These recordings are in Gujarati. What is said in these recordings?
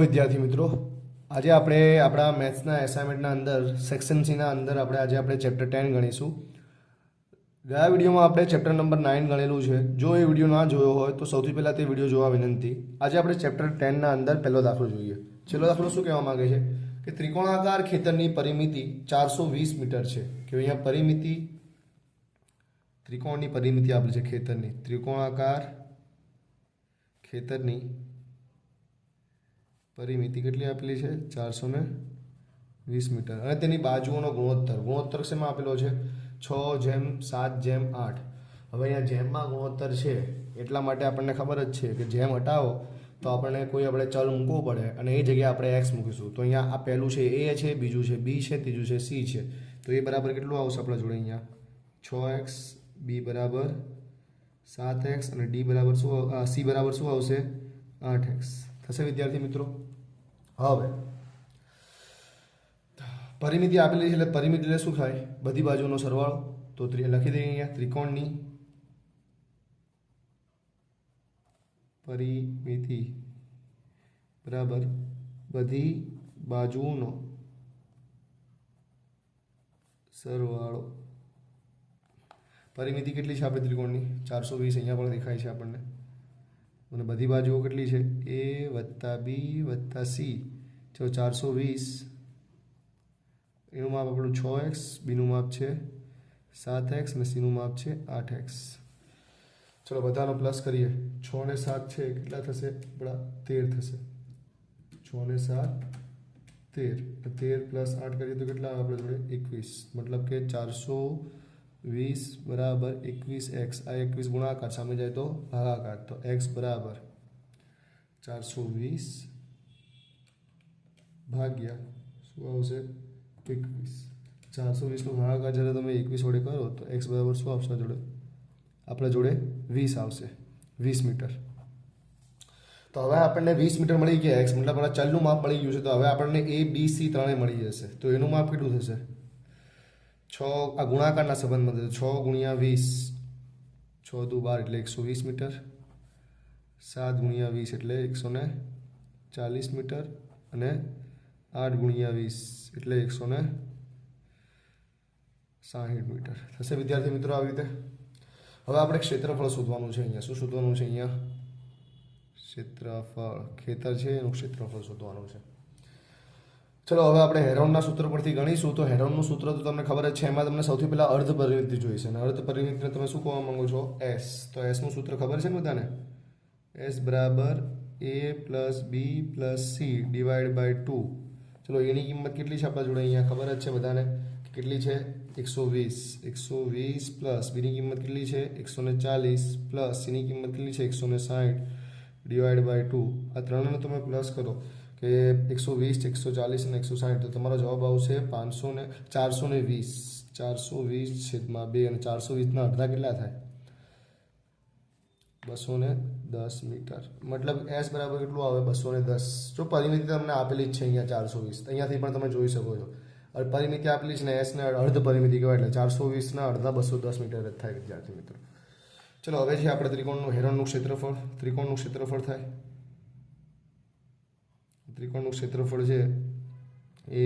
વિદ્યાર્થી મિત્રો, આજે આપણે આપણા મેથ્સના એસાઇનમેન્ટના અંદર સેક્શન સીના અંદર આપણે ચેપ્ટર 10 ગણીશું. ગયા વિડીયોમાં આપણે ચેપ્ટર નંબર 9 ગણેલું છે. જો એ વિડીયો ના જોયો હોય તો સૌથી પહેલાં તે વિડીયો જોવા વિનંતી. આજે આપણે ચેપ્ટર 10ના અંદર પહેલો દાખલો જોઈએ. છેલ્લો દાખલો શું કહેવા માંગે છે કે ત્રિકોણાકાર ખેતરની પરિમિતિ 420 મીટર છે. કે અહીંયા પરિમિતિ ત્રિકોણની પરિમિતિ આપેલી છે ખેતરની. ત્રિકોણાકાર ખેતરની પરિમિતિ કેટલી આપેલી છે? 420 મીટર. અને તેની બાજુઓનો ગુણોત્તર શેમાં આપેલો છે? 6:7:8. હવે અહીંયા જેમમાં ગુણોત્તર છે એટલા માટે આપણને ખબર જ છે કે જેમ હટાવો તો આપણે ચલ મૂકવો પડે અને એ જગ્યાએ આપણે એક્સ મૂકીશું. તો અહીંયા આ પહેલું છે એ છે, બીજું છે બી છે, ત્રીજું છે સી છે. તો એ બરાબર કેટલું આવશે આપણા જોડે? અહીંયા 6x, બી બરાબર 7x અને ડી બરાબર સી બરાબર શું આવશે? 8x થશે વિદ્યાર્થી મિત્રો. હવે પરિમિતિ આપેલી છે એટલે પરિમિતિ એટલે શું થાય? બધી બાજુનો સરવાળો. તો લખી દઈએ અહીંયા ત્રિકોણની પરિમિતિ બરાબર બધી બાજુનો સરવાળો. પરિમિતિ કેટલી છે આપણે ત્રિકોણની? 420. અહીંયા પણ દેખાય છે આપણને. અને બધી બાજુઓ કેટલી છે? એ વત્તા બી વત્તા સી. જો 420 એનું માપ આપણું 6x, બીનું માપ છે 7x અને સીનું માપ છે 8x. ચલો બધાનો પ્લસ કરીએ. 6 ને 7 છે કેટલા થશે? આપણા 13 થશે. 6 ને 7 13. 13 પ્લસ 8 કરીએ તો કેટલા આવે આપણે જોડે? 21. મતલબ કે 420 બરાબર 21x. આ 21 ગુણાકાર સામે જાય તો ભાગાકાર. તો x બરાબર 420 ભાગ્યા શું આવશે? 21. 420 નો ભાગાકાર જ્યારે તમે 21 વડે કરો તો x બરાબર શું આવશે જોડે? આપણા જોડે 20 આવશે. 20 મીટર. તો હવે આપણને 20 મીટર મળી ગયા. x મતલબ આપણા ચલનું માપ મળી ગયું છે. તો હવે આપણને a b c ત્રણેય મળી જશે. તો એનું માપ કેટલું થશે? 6 આ ગુણાકારના સંબંધમાં 6 ગુણ્યા 20, 6 દુ 12 એટલે 120 મીટર. 7 ગુણ્યા 20 એટલે 140 મીટર. અને 8 ગુણ્યા 20 એટલે 160 મીટર થશે વિદ્યાર્થી મિત્રો. આવી રીતે હવે આપણે ક્ષેત્રફળ શોધવાનું છે. અહીંયા શું શોધવાનું છે? અહીંયા ક્ષેત્રફળ. ખેતર છે એનું ક્ષેત્રફળ શોધવાનું છે. ચલો હવે આપણે હેરોનના સૂત્ર પરથી ગણીશું. તો હેરોનનું સૂત્ર તો તમને ખબર જ છે. એમાં તમને સૌથી પહેલાં અર્ધ પરિમિતિ જોઈશે. અને અર્ધ પરિમિતિને તમે શું કહેવા માંગો છો? એસ. તો એસનું સૂત્ર ખબર છે ને બધાને? એસ બરાબર a plus B plus C divide by 2. ચલો એની કિંમત કેટલી છે આપણા જોડે? અહીંયા ખબર જ છે બધાને કેટલી છે? 120 પ્લસ બીની કિંમત કેટલી છે? 140 પ્લસ સીની કિંમત કેટલી છે? 160 ડિવાઈડ બાય 2. આ ત્રણને તમે પ્લસ કરો કે 120, 140 અને 160. તો તમારો જવાબ આવશે 420. 420/2 અને 420ના અડધા કેટલા થાય? 210 મીટર. મતલબ એસ બરાબર કેટલું આવે? 210. જો પરિમિતિ તમને આપેલી જ છે અહીંયા 420. અહીંયાથી પણ તમે જોઈ શકો છો. પરિમિતિ આપેલી છે ને એસને અર્ધ પરિમિતિ કહેવાય. એટલે 420ના અડધા 210 મીટર જ થાય વિદ્યાર્થી મિત્રો. ચલો હવે છે આપણે હેરોનનું ક્ષેત્રફળ. ત્રિકોણનું ક્ષેત્રફળ થાય. ત્રિકોણનું ક્ષેત્રફળ છે એ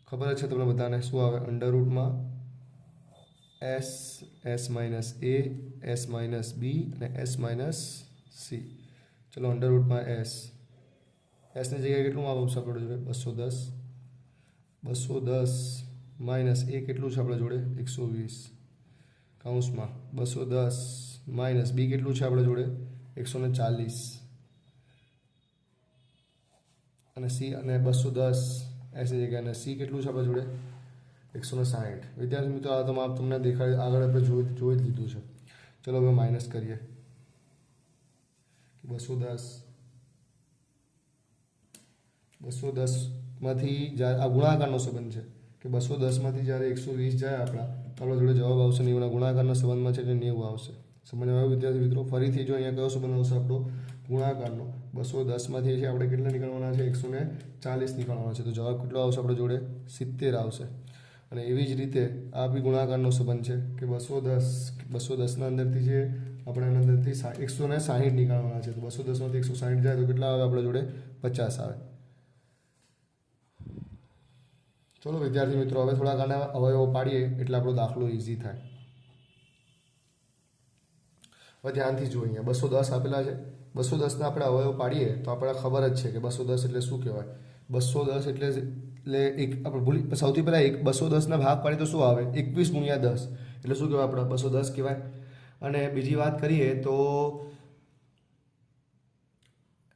ખબર જ છે તમને બધાને. શું આવે? અંડરરૂટમાં S, S minus A, S minus B અને એસ માઇનસ સી. ચલો અંડરરૂટમાં એસ. એસની જગ્યાએ કેટલું માપ આવશે આપણે જોડે? 210. 210 માઇનસ એ કેટલું છે આપણે જોડે? 120 કૌંસમાં. 210 માઇનસ બી કેટલું છે આપણે જોડે? 140 અને સી અને 210 એસની જગ્યાએ અને સી કેટલું છે આપણા જોડે? 160. વિદ્યાર્થી મિત્રો આ તો માપ તમને દેખાડે આગળ આપણે જોઈ જ લીધું છે. ચલો હવે માઇનસ કરીએ. 210 માંથી જ્યારે આ ગુણાકારનો સંબંધ છે કે 210માંથી જ્યારે 120 જાય આપણા તો આપણા જોડે જવાબ આવશે 90. ગુણાકારના સંબંધમાં છે એટલે 90 આવશે. સમજમાં આવ્યું વિદ્યાર્થી મિત્રો? ફરીથી જો અહીંયા કયો સંબંધ આવશે આપણો? ગુણાકારનો. 210માંથી છે આપણે કેટલા નીકળવાના છે? 140 નીકળવાના છે. તો જવાબ કેટલો આવશે આપણે જોડે? 70 આવશે. અને એવી જ રીતે આ બી ગુણાકારનો સંબંધ છે કે 210ના અંદરથી જે આપણે અંદરથી 160 નીકળવાના છે. તો 210માંથી 160 જાય તો કેટલા આવે આપણા જોડે? 50 આવે। ચલો વિદ્યાર્થી મિત્રો, હવે થોડાક આના અવયવો પાડીએ એટલે આપણો દાખલો ઇઝી થાય। હવે ધ્યાનથી જો, અહીંયા 210 આપેલા છે, 210ના આપણે અવયવ પાડીએ તો આપણે ખબર જ છે કે 210 એટલે શું કહેવાય। 210 એટલે એક આપણે ભૂલી સૌથી પહેલાં 210ના ભાગ પાડીએ તો શું આવે, 21 ગુણ્યા 10 એટલે શું કહેવાય, આપણે 210 કહેવાય। અને બીજી વાત કરીએ તો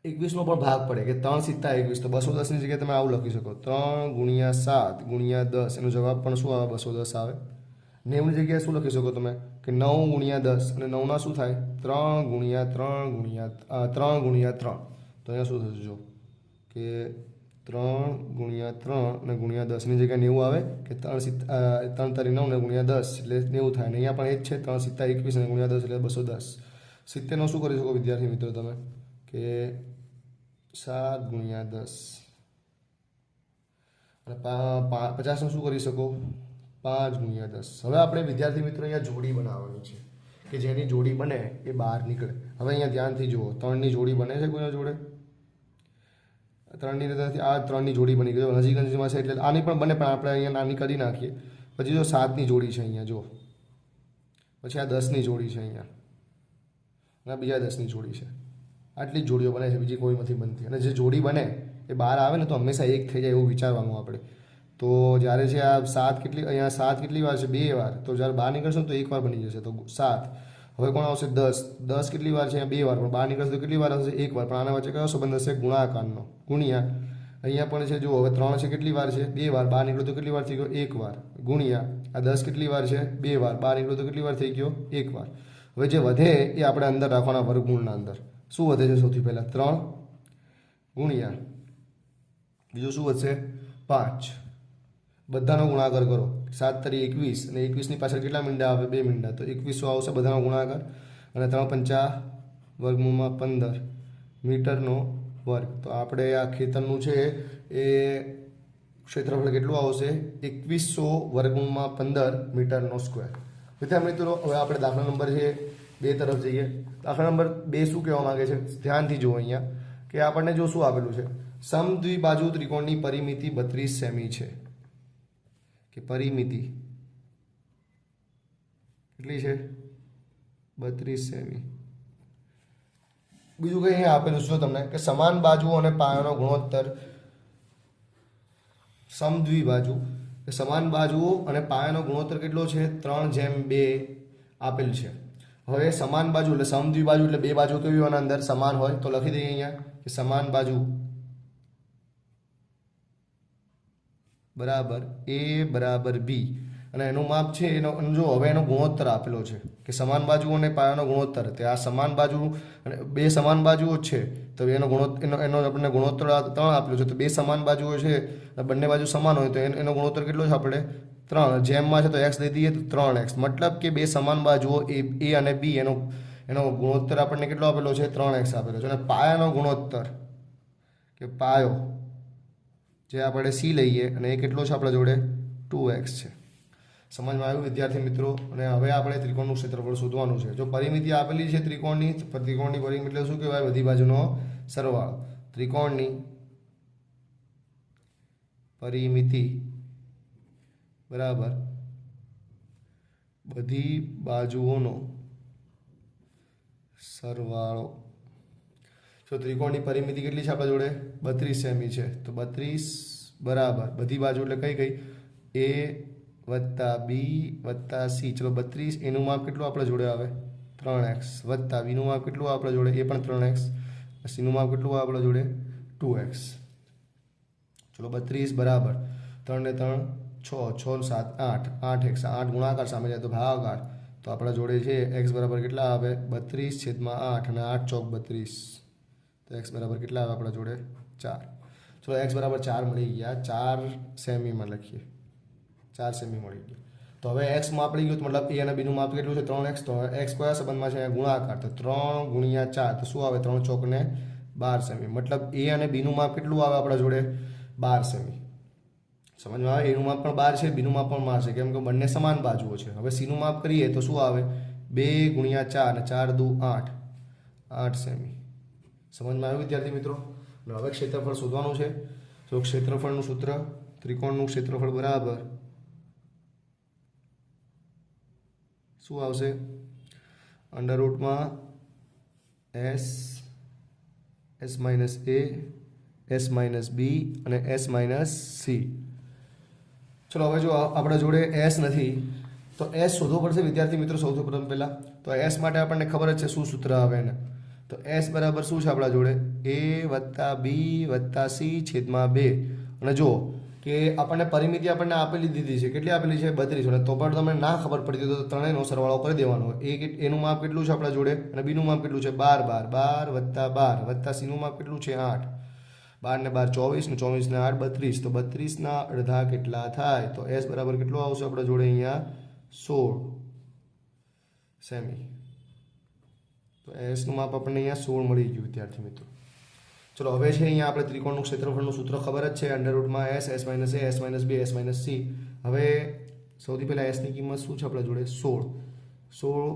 21નો પણ ભાગ પડે કે 3 સિત્તા 21, તો 210ની જગ્યાએ તમે આવું લખી શકો, 3 ગુણ્યા 7 ગુણ્યા 10, એનો જવાબ પણ શું આવે, 210 આવે। 90ની જગ્યાએ શું લખી શકો તમે કે 9 ગુણ્યા 10, અને 9ના શું થાય, 3 ગુણ્યા 3 ગુણ્યા 3 ગુણ્યા 3, તો અહીંયા શું થશે જો કે 3 ગુણ્યા 3 અને ગુણ્યા 10ની જગ્યાએ 90 આવે કે 3 તારી 9 ને ગુણ્યા 10 એટલે 90 થાય, અને અહીંયા પણ એ જ છે, 3 સિત્તા 21 અને ગુણ્યા 10 એટલે 210। 70નો શું કરી શકો વિદ્યાર્થી મિત્રો તમે કે 7 ગુણ્યા 10, અને 50નું શું કરી શકો, 5 ગુણ્યા 10। હવે આપણે વિદ્યાર્થી મિત્રો અહીંયા જોડી બનાવવાની છે કે જેની જોડી બને એ બહાર નીકળે। હવે અહીંયા ધ્યાનથી જુઓ, 3ની જોડી બને છે કોઈના જોડે, 3ની નથી, આ 3ની જોડી બની ગઈ, નજીક નજીકમાં છે એટલે આની પણ બને, પણ આપણે અહીંયા નાની કરી નાખીએ। પછી જો 7ની જોડી છે અહીંયા જો, પછી આ 10ની જોડી છે અહીંયા, અને બીજા 10ની જોડી છે, આટલી જ જોડીઓ બને છે, બીજી કોઈ નથી બનતી। અને જે જોડી બને એ બહાર આવે ને તો હંમેશા એક થઈ જાય એવું વિચારવાનું આપણે। તો જ્યારે છે આ 7 કેટલી, અહીંયા 7 કેટલી વાર છે, 2 વાર, તો જ્યારે બહાર નીકળશે ને તો એક વાર બની જશે, તો 7। હવે કોણ આવશે, 10 કેટલી વાર છે, 2 વાર, પણ બહાર નીકળશે તો કેટલી વાર આવશે, એક વાર, પણ આના વચ્ચે કયો સંબંધ હશે, ગુણાકારનો, ગુણ્યા અહીંયા પણ છે જુઓ, હવે 3 છે કેટલી વાર છે, 2 વાર, બહાર નીકળ્યો તો કેટલી વાર થઈ ગયો, એક વાર, ગુણ્યા આ 10 કેટલી વાર છે, 2 વાર, બહાર નીકળ્યો તો કેટલી વાર થઈ ગયો, એક વાર। હવે જે વધે એ આપણે અંદર રાખવાના વર્ગમૂળના અંદર, શું વધે છે સૌથી પહેલાં, 3 ગુણ્યા બીજું શું વધશે, 5, બધાનો ગુણાકાર કરો, 7 તારી 21, અને 21ની પાછળ કેટલા મીંડા આવે, 2 મીંડા, તો 2100 આવશે બધાનો ગુણાકાર, અને 3 પંચા વર્ગમૂળમાં 15 મીટરનો વર્ગ। તો આપણે આ ખેતરનું છે એ ક્ષેત્રફળ કેટલું આવશે, 2100 વર્ગમૂળમાં 15 મીટરનો સ્ક્વેર। વિદ્યાર્થી મિત્રો, હવે આપણે દાખલા નંબર છે 2 તરફ જઈએ। દાખલા નંબર 2 શું કહેવા માંગે છે, ધ્યાનથી જુઓ અહીંયા કે આપણને જો શું આપેલું છે, સમદ્વિબાજુ ત્રિકોણની પરિમિતિ 32 સેમી છે, કે પરિમિતિ કેટલી છે, 32 સેમી। બીજું કંઈ અહીંયા આપેલું છે તમને કે સમાન બાજુઓ અને પાયાનો ગુણોત્તર, સમદ્વિબાજુ સમાન બાજુઓ અને પાયાનો ગુણોત્તર કેટલો છે, 3:2 આપેલ છે। હવે સમાન બાજુ એટલે સમદ્વિબાજુ એટલે બે બાજુ કેવી હોય અંદર સમાન હોય, તો લખી દઈએ અહીંયા કે સમાન બાજુ બરાબર A બરાબર B, અને એનું માપ છે એનો જો હવે એનો ગુણોત્તર આપેલો છે કે સમાન બાજુ અને પાયાનો ગુણોત્તર, તે આ સમાન બાજુ અને બે સમાન બાજુઓ છે તો એનો એનો આપણને ગુણોત્તર 3 આપેલો છે, તો બે સમાન બાજુઓ છે બંને બાજુ સમાન હોય તો એનો ગુણોત્તર કેટલો છે આપણે 3, જેમમાં છે તો x દઈ દઈએ તો 3x, મતલબ કે બે સમાન બાજુઓ A અને B એનો ગુણોત્તર આપણને કેટલો આપેલો છે, 3x આપેલો છે। અને પાયાનો ગુણોત્તર કે પાયો જે આપણે C લઈએ અને એ કેટલો છે આપણા જોડે 2x છે। સમજમાં આવ્યું વિદ્યાર્થી મિત્રો? અને હવે આપણે ત્રિકોણનું ક્ષેત્રફળ શોધવાનું છે। જો પરિમિતિ આપેલી છે ત્રિકોણની પરિમિતિ એટલે શું કહેવાય, બધી બાજુનો સરવાળો। ત્રિકોણની પરિમિતિ બરાબર બધી બાજુઓનો સરવાળો। જો ત્રિકોણની પરિમિતિ કેટલી છે આપણા જોડે 32 સેમી છે, તો 32 બરાબર બધી બાજુ એટલે કઈ કઈ A વત્તા B વત્તા C, ચલો 32 એનું માપ કેટલું આપણા જોડે આવે 3x, વત્તા B નું માપ કેટલું આપણા જોડે એ પણ 3x, C નું માપ કેટલું આપણા જોડે 2x। ચલો 32 બરાબર 3 ને 3 6, 6 7 8, 8x, 8 ગુણાકાર સામે જાય તો ભાગાકાર, તો આપણા જોડે છે x બરાબર કેટલા આવે 32/8, અને 8 ચોક 32, તો x બરાબર કેટલા આવે આપણા જોડે 4। ચલો x બરાબર 4 મળી ગયા, 4 સેમીમાં લખીએ, 4 સેમી મળી ગયા। તો હવે x માપ મળી ગયું, તો મતલબ a અને b નું માપ કેટલું છે 3x, તો x કયા સંબંધમાં છે ગુણાકાર, તો 3 ગુણ્યા 4 તો શું આવે 3 ચોક ને 12 સેમી, મતલબ a અને b નું માપ કેટલું આવે આપણા જોડે 12 સેમી। સમજમાં આવે, a નું માપ પણ 12 છે, b નું માપ પણ 12 છે, કેમ કે બંને સમાન બાજુઓ છે। હવે c નું માપ કરીએ તો શું આવે 2 ગુણ્યા 4 અને 4 દુ 8, 8 સેમી। સમજમાં આવ્યું વિદ્યાર્થી મિત્રો? અને હવે ક્ષેત્રફળ શોધવાનું છે. તો ક્ષેત્રફળનું સૂત્ર ત્રિકોણનું ક્ષેત્રફળ બરાબર શું આવશે? અંડર રૂટમાં S S minus A S minus B અને એસ માઇનસ સી. ચલો હવે જો આપણા જોડે એસ નથી તો એસ શોધવો પડશે વિદ્યાર્થી મિત્રો. સૌથી પ્રથમ પહેલાં તો એસ માટે આપણને ખબર જ છે શું સૂત્ર આવે એને. તો એસ બરાબર શું છે આપણા જોડે? એ વત્તા બી વત્તા સી છેદમાં 2. અને જુઓ કે આપણને પરિમિતિ આપણને આપેલી દીધી છે. કેટલી આપેલી છે? 32. અને તો પણ તમને ના ખબર પડતી તો ત્રણેયનો સરવાળો કરી દેવાનો. એનું માપ કેટલું છે આપણા જોડે અને બીનું માપ કેટલું છે? 12 12 વત્તા 12 વત્તા સીનું માપ કેટલું છે? 8. 12 ને 12 24 ને 24 ને 8 32. તો 32ના અડધા કેટલા થાય? તો એસ બરાબર કેટલો આવશે આપણા જોડે અહીંયા? 16 સેમી. તો એસનું માપ આપણને અહીંયા 16 મળી ગયું વિદ્યાર્થી મિત્રો. ચલો હવે છે અહીંયા આપણે ત્રિકોણનું ક્ષેત્રફળનું સૂત્ર ખબર જ છે. અંડર રૂટમાં S S minus A S minus B S minus C. હવે સૌથી પહેલાં એસની કિંમત શું છે આપણા જોડે? 16.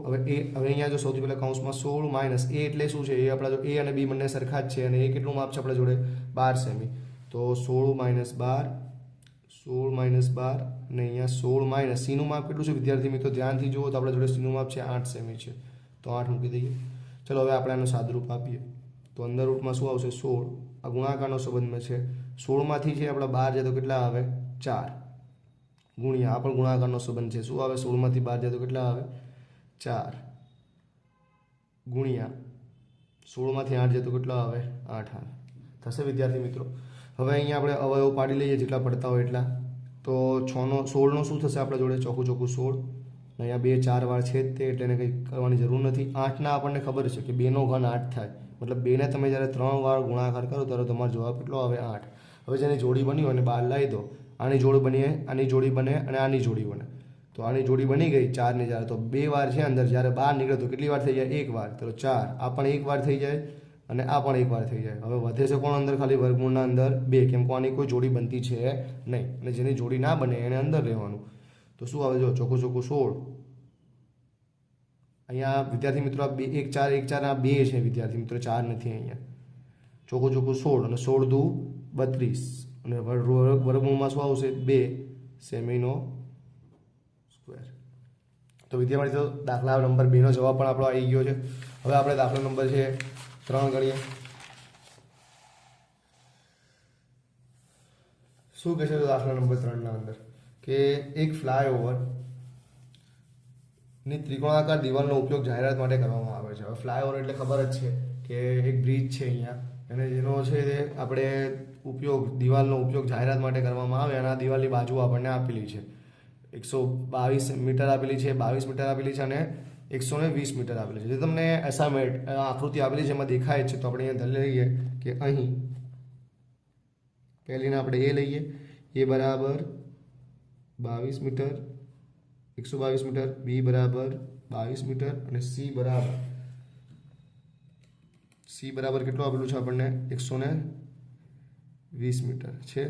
હવે અહીંયા જો સૌથી પહેલાં કૌંસમાં 16 માઇનસ એ એટલે શું છે? એ આપણા જો એ અને બી બંને સરખા જ છે અને એ કેટલું માપ છે આપણા જોડે? 12 સેમી. તો 16 માઇનસ 12 16 માઇનસ 12 અને અહીંયા 16 માઇનસ સીનું માપ કેટલું છે વિદ્યાર્થી મિત્રો? ધ્યાનથી જુઓ તો આપણા જોડે સીનું માપ છે 8 સેમી છે. તો 8 મૂકી દઈએ. ચલો હવે આપણે આનું સાદુરૂપ આપીએ તો અંદર રૂટમાં શું આવશે? 16. આ ગુણાકારનો સંબંધમાં છે. 16માંથી છે આપણા 12 જાય તો કેટલા આવે? 4 ગુણ્યા આ પણ ગુણાકારનો સંબંધ છે. શું આવે? 16માંથી 12 જાય તો કેટલા આવે? 4 ગુણ્યા 16માંથી 8 જાય તો કેટલા આવે? 8 થશે વિદ્યાર્થી મિત્રો. હવે અહીંયા આપણે અવયવ પાડી લઈએ જેટલા પડતા હોય એટલા. તો 16નો શું થશે આપણા જોડે? ચોખ્ખું 16. અહીંયા 2 4 વાર છે જ તે એટલે એને કંઈ કરવાની જરૂર નથી. 8ના આપણને ખબર છે કે 2નો ઘન 8 થાય. મતલબ 2ને તમે જ્યારે 3 વાર ગુણાકાર કરો ત્યારે તમારો જવાબ કેટલો આવે? 8. હવે જેની જોડી બની હોય એને બહાર લાવી દો. આની જોડી બની, આની જોડી બને અને આની જોડી બને. તો આની જોડી બની ગઈ 4 ને 4 તો 2 વાર છે અંદર. જ્યારે બહાર નીકળે તો કેટલી વાર થઈ જાય? 1 વાર. તો 4 આ પણ 1 વાર થઈ જાય અને આ પણ 1 વાર થઈ જાય. હવે વધે છે કોણ અંદર? ખાલી વર્ગમૂળના અંદર 2. કેમ કે આની કોઈ જોડી બનતી છે નહીં અને જેની જોડી ના બને એને અંદર રહેવાનું. તો શું આવે? જો ચોખ્ખું 16. અહીંયા વિદ્યાર્થી મિત્રો આ 1 4 1 4 આ 2 છે વિદ્યાર્થી મિત્રો, 4 નથી અહીંયા. ચોખ્ખું 16 અને 16 દુ 32 અને વર્ગમૂળમાં શું આવશે? 2 સેમીનો સ્ક્વેર. તો વિદ્યાર્થી મિત્રો દાખલા નંબર 2નો જવાબ પણ આપણો આવી ગયો છે. હવે આપણે દાખલા નંબર છે 3 ગણીએ. શું કહે છે દાખલા નંબર 3ના અંદર કે એક ફ્લાયઓવર ની ત્રિકોણાકાર દિવાલનો ઉપયોગ જાહેરાત માટે કરવામાં આવે છે. હવે ફ્લાયઓવર એટલે ખબર જ છે કે એક બ્રિજ છે અહીંયા અને જેનો છે તે આપણે ઉપયોગ દિવાલનો ઉપયોગ જાહેરાત માટે કરવામાં આવે અને આ દિવાલની બાજુ આપણને આપેલી છે. 122 મીટર આપેલી છે, 22 મીટર આપેલી છે અને 120 મીટર આપેલી છે. જે તમને એસાઇનમેન્ટ આકૃતિ આપેલી છે એમાં દેખાય જ છે. તો આપણે અહીંયા ધરી લઈએ કે અહીં પહેલીને આપણે એ લઈએ. એ બરાબર 22 મીટર 122 મીટર, બી બરાબર 22 મીટર અને સી બરાબર કેટલું આપેલું છે આપણને? 120 મીટર છે.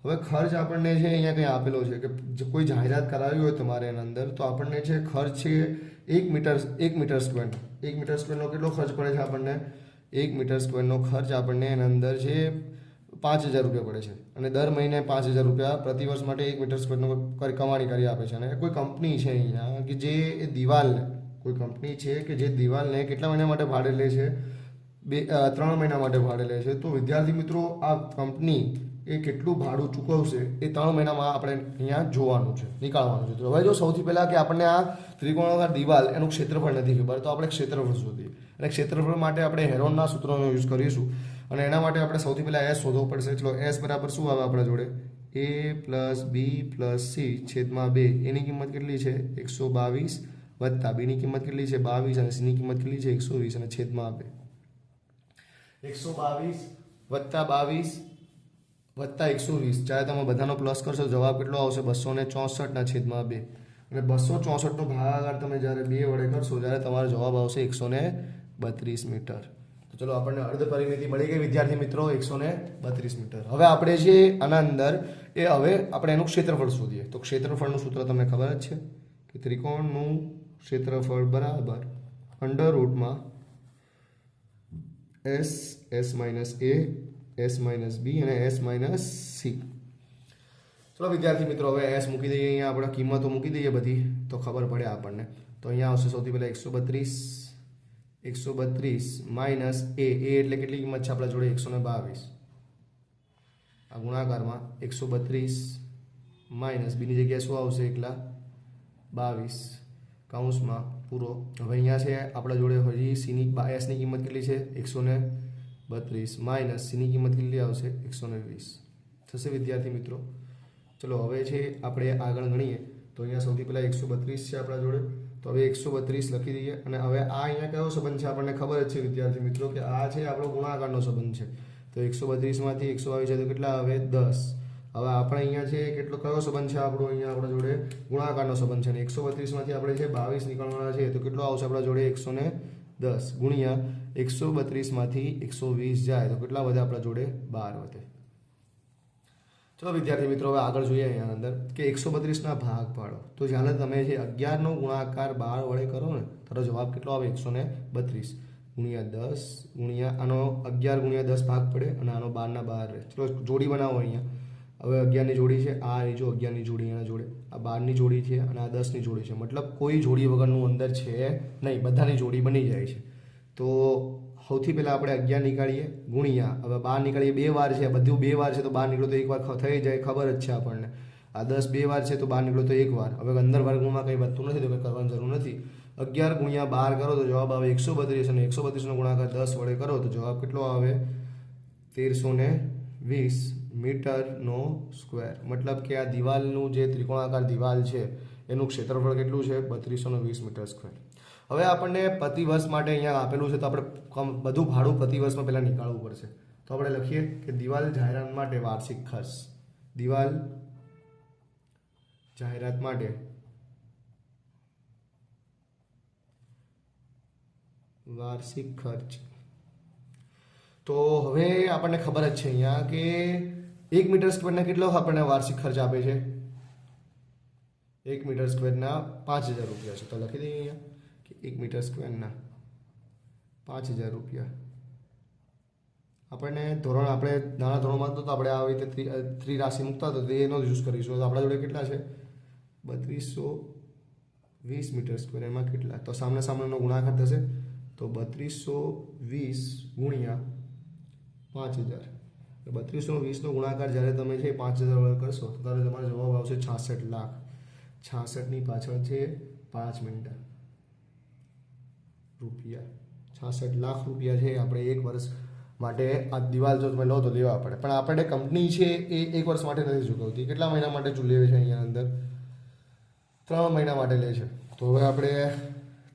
હવે ખર્ચ આપણને છે અહીંયા કંઈ આપેલો છે કે કોઈ જાહેરાત કરાવી હોય તમારે એના અંદર તો આપણને છે ખર્ચ છે 1 મીટર સ્ક્વેરનો. 1 મીટર સ્ક્વેરનો કેટલો ખર્ચ પડે છે આપણને? 1 મીટર સ્ક્વેરનો ખર્ચ આપણને એના અંદર છે 5000 રૂપિયા પડે છે અને દર મહિને 5000 રૂપિયા પ્રતિ વર્ષ માટે 1 મીટર સ્ક્વેરનો કમાણી કરી આપે છે. અને કોઈ કંપની છે અહીંયા કે જે એ દિવાલને કેટલા મહિના માટે ભાડે લે છે? 3 મહિના માટે ભાડે લે છે. તો વિદ્યાર્થી મિત્રો આ કંપની એ કેટલું ભાડું ચૂકવશે એ 3 મહિનામાં આપણે અહીંયા જોવાનું છે, નીકાળવાનું છે. તો હવે જો સૌથી પહેલાં કે આપણને આ ત્રિકોણાકાર દિવાલ એનું ક્ષેત્રફળ નથી ખબર તો આપણે ક્ષેત્રફળ શોધીએ. અને ક્ષેત્રફળ માટે આપણે હેરોનના સૂત્રનો યુઝ કરીશું અને એના માટે આપણે સૌથી પહેલાં એસ શોધવો પડશે. ચલો એસ બરાબર શું આવે આપણા જોડે? એ પ્લસ બી પ્લસ સી છેદમાં 2. એની કિંમત કેટલી છે? 122 વત્તા બીની કિંમત કેટલી છે? 22 અને સીની કિંમત કેટલી છે? 120 અને છેદમાં 2. 122 વત્તા 22 વત્તા 120. જ્યારે તમે બધાનો પ્લસ કરશો જવાબ કેટલો આવશે? 264 ના છેદમાં 2. અને 264 નો ભાગાકાર તમે જ્યારે 2 વડે કરશો ત્યારે તમારો જવાબ આવશે 132 મીટર. તો ચલો આપણને અર્ધ પરિમિતિ મળી ગઈ વિદ્યાર્થી મિત્રો 132 મીટર. હવે આપણે જે આના અંદર હવે આપણે એનું ક્ષેત્રફળ શોધીએ. તો ક્ષેત્રફળનું સૂત્ર તમને ખબર જ છે કે ત્રિકોણનું ક્ષેત્રફળ બરાબર અંડર રૂટમાં S minus A S minus B અને એસ માઇનસ સી. ચલો વિદ્યાર્થી મિત્રો, હવે એસ મૂકી દઈએ અહીંયા, આપણે કિંમતો મૂકી દઈએ બધી તો ખબર પડે આપણને. તો અહીંયા આવશે સૌથી પહેલાં 132 માઇનસ એ એટલે કેટલી કિંમત છે આપણા જોડે 122. આ ગુણાકારમાં 132 માઇનસ બીની જગ્યાએ શું આવશે એકલા 22 કૌંસમાં પૂરો. હવે અહીંયા છે આપણા જોડે હજી સીની એસની કિંમત કેટલી છે 132 માઇનસ સીની કિંમત કેટલી આવશે 120 થશે વિદ્યાર્થી મિત્રો. ચલો હવે છે આપણે આગળ ગણીએ તો અહીંયા સૌથી પહેલાં 132 છે આપણા જોડે, તો હવે 132 લખી દઈએ. અને હવે આ અહીંયા કયો સંબંધ છે આપણને ખબર જ છે વિદ્યાર્થી મિત્રો કે આ છે આપણો ગુણાકારનો સંબંધ છે. તો 132 માંથી 122 જાય તો કેટલા આવે 10. હવે આપણે અહીંયા છે કેટલો કયો સંબંધ છે આપણો, અહીંયા આપણા જોડે ગુણાકારનો સંબંધ છે. અને 132 માંથી આપણે છે 22 નીકળવાના છે તો કેટલો આવશે આપણા જોડે 110 ગુણ્યા 132 માંથી 120 જાય તો કેટલા વધે આપણા જોડે 12 વધે. ચલો વિદ્યાર્થી મિત્રો, હવે આગળ જોઈએ અહીંયા અંદર કે 132 ભાગ પાડો. તો જ્યારે તમે જે 11 નો ગુણાકાર 12 વડે કરો ને તો જવાબ કેટલો આવે 132 ગુણ્યા 10 ગુણ્યા આનો 11 ગુણ્યા 10 ભાગ પડે અને આનો 12 ના 12 રહે. ચલો જોડી બનાવો અહીંયા. હવે 11 ની જોડી છે આ જો 11 ની જોડી એના જોડે, આ 12 ની જોડી છે અને આ 10 ની જોડી છે. મતલબ કોઈ જોડી વગરનું અંદર છે નહીં, બધાની જોડી બની જાય છે. તો સૌથી પહેલાં આપણે 11 નીકાળીએ ગુણ્યા હવે 12 નીકાળીએ 2 વાર છે, બધું 2 વાર છે તો 12 નીકળો તો 1 વાર થઈ જાય, ખબર જ છે આપણને. આ 10 2 વાર છે તો 12 નીકળો તો 1 વાર. હવે અંદર વર્ગમાં કંઈ વધતું નથી તો કંઈ કરવાની જરૂર નથી. 11 ગુણ્યા 12 કરો તો જવાબ આવે 132 અને 132 નો ગુણાકાર 10 વડે કરો તો જવાબ કેટલો આવે 1320 મીટરનો સ્ક્વેર. મતલબ કે આ દિવાલનું જે ત્રિકોણાકાર દિવાલ છે એનું ક્ષેત્રફળ કેટલું છે 3220 મીટર સ્ક્વેર. હવે આપણને પ્રતિ વર્ષ માટે અહીંયા આપેલું છે તો આપણે બધું ભાડું પ્રતિ વર્ષમાં પહેલાં નીકાળવું પડશે. તો આપણે લખીએ કે દિવાલ જાહેરાત માટે વાર્ષિક ખર્ચ, દિવાલ જાહેરાત માટે વાર્ષિક ખર્ચ. તો હવે આપણને ખબર જ છે અહીંયા કે 1 મીટર સ્ક્વેરના કેટલો આપણને વાર્ષિક ખર્ચ આપે છે 1 મીટર સ્ક્વેરના 5000 રૂપિયા છે. તો લખી દઈએ અહીંયા કે 1 મીટર સ્ક્વેરના 5000 રૂપિયા. આપણને ધોરણ આપણે નાના ધોરણમાં તો આપણે આવી રીતે ત્રિરાશિ મૂકતા તો એનો યુઝ કરીશું. તો આપણા જોડે કેટલા છે 3220 મીટર સ્ક્વેર, એમાં કેટલા તો સામનો ગુણાકાર થશે તો 3220 ગુણ્યા 5000. 3220 નો ગુણાકાર જ્યારે તમે છે 5000 વડે કરશો તો ત્યારે તમારો જવાબ આવશે 66 લાખ. 66 ની પાછળ છે 5 મિનિટ રૂપિયા. 66 લાખ રૂપિયા છે આપણે 1 વર્ષ માટે આ દિવાલ જો તમે લો તો લેવા પડે. પણ આપણે કંપની છે એ 1 વર્ષ માટે નથી ચૂકવતી. કેટલા મહિના માટે લેવે છે અહીંયા અંદર 3 મહિના માટે લે છે. તો હવે આપણે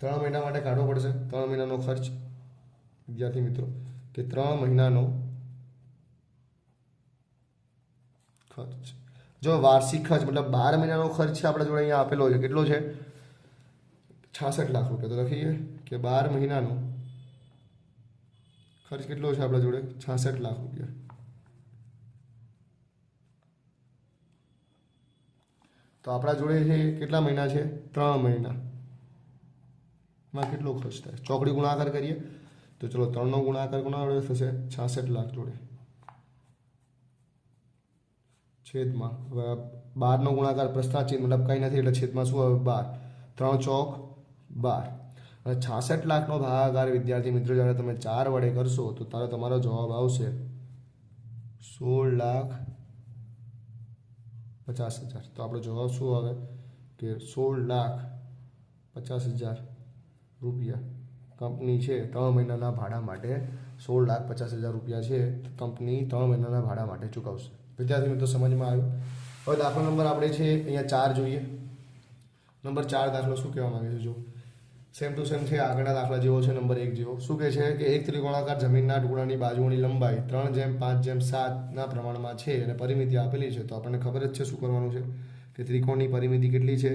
3 મહિના માટે કાઢવો પડશે 3 મહિનાનો ખર્ચ વિદ્યાર્થી મિત્રો કે 3 મહિનાનો ખર્ચ. જો વાર્ષિક ખર્ચ મતલબ 12 મહિનાનો ખર્ચ છે આપણા જોડે અહીંયા આપેલો છે કેટલો છે 66 લાખ રૂપિયા. તો લખીએ કે 12 મહિનાનો ખર્ચ કેટલો છે આપણા જોડે 66 લાખ રૂપિયા. તો આપણા જોડે છે કેટલા મહિના છે 3 મહિના માં કેટલો ખર્ચ થાય ચોકડી ગુણાકાર કરીએ તો ચલો 3 નો ગુણાકાર કોના જોડે થશે 66 લાખ જોડે છેદમાં. હવે 12 નો ગુણાકાર પ્રશ્નાર્થ મતલબ કંઈ નથી એટલે છેદમાં શું આવે 12 3 ચોક 12 અને 66 લાખનો ભાગાકાર વિદ્યાર્થી મિત્રો જ્યારે તમે 4 વડે કરશો તો તારે તમારો જવાબ આવશે 16,50,000. તો આપણો જવાબ શું આવે કે 16,50,000 રૂપિયા કંપની છે 3 મહિનાના ભાડા માટે 16,50,000 રૂપિયા છે કંપની 3 મહિનાના ભાડા માટે ચૂકવશે. વિદ્યાર્થી મિત્રો સમજમાં આવ્યું. હવે દાખલા નંબર આપણે છે અહીંયા 4 જોઈએ. નંબર 4 દાખલો શું કહેવા માંગે છે જો સેમ ટુ સેમ છે આગળના દાખલા જેવો છે નંબર 1 જેવો. શું કહે છે કે એક ત્રિકોણાકાર જમીનના ટુકડાની બાજુઓની લંબાઈ 3:5:7 ના પ્રમાણમાં છે અને પરિમિતિ આપેલી છે. તો આપણને ખબર જ છે શું કરવાનું છે કે ત્રિકોણની પરિમિતિ કેટલી છે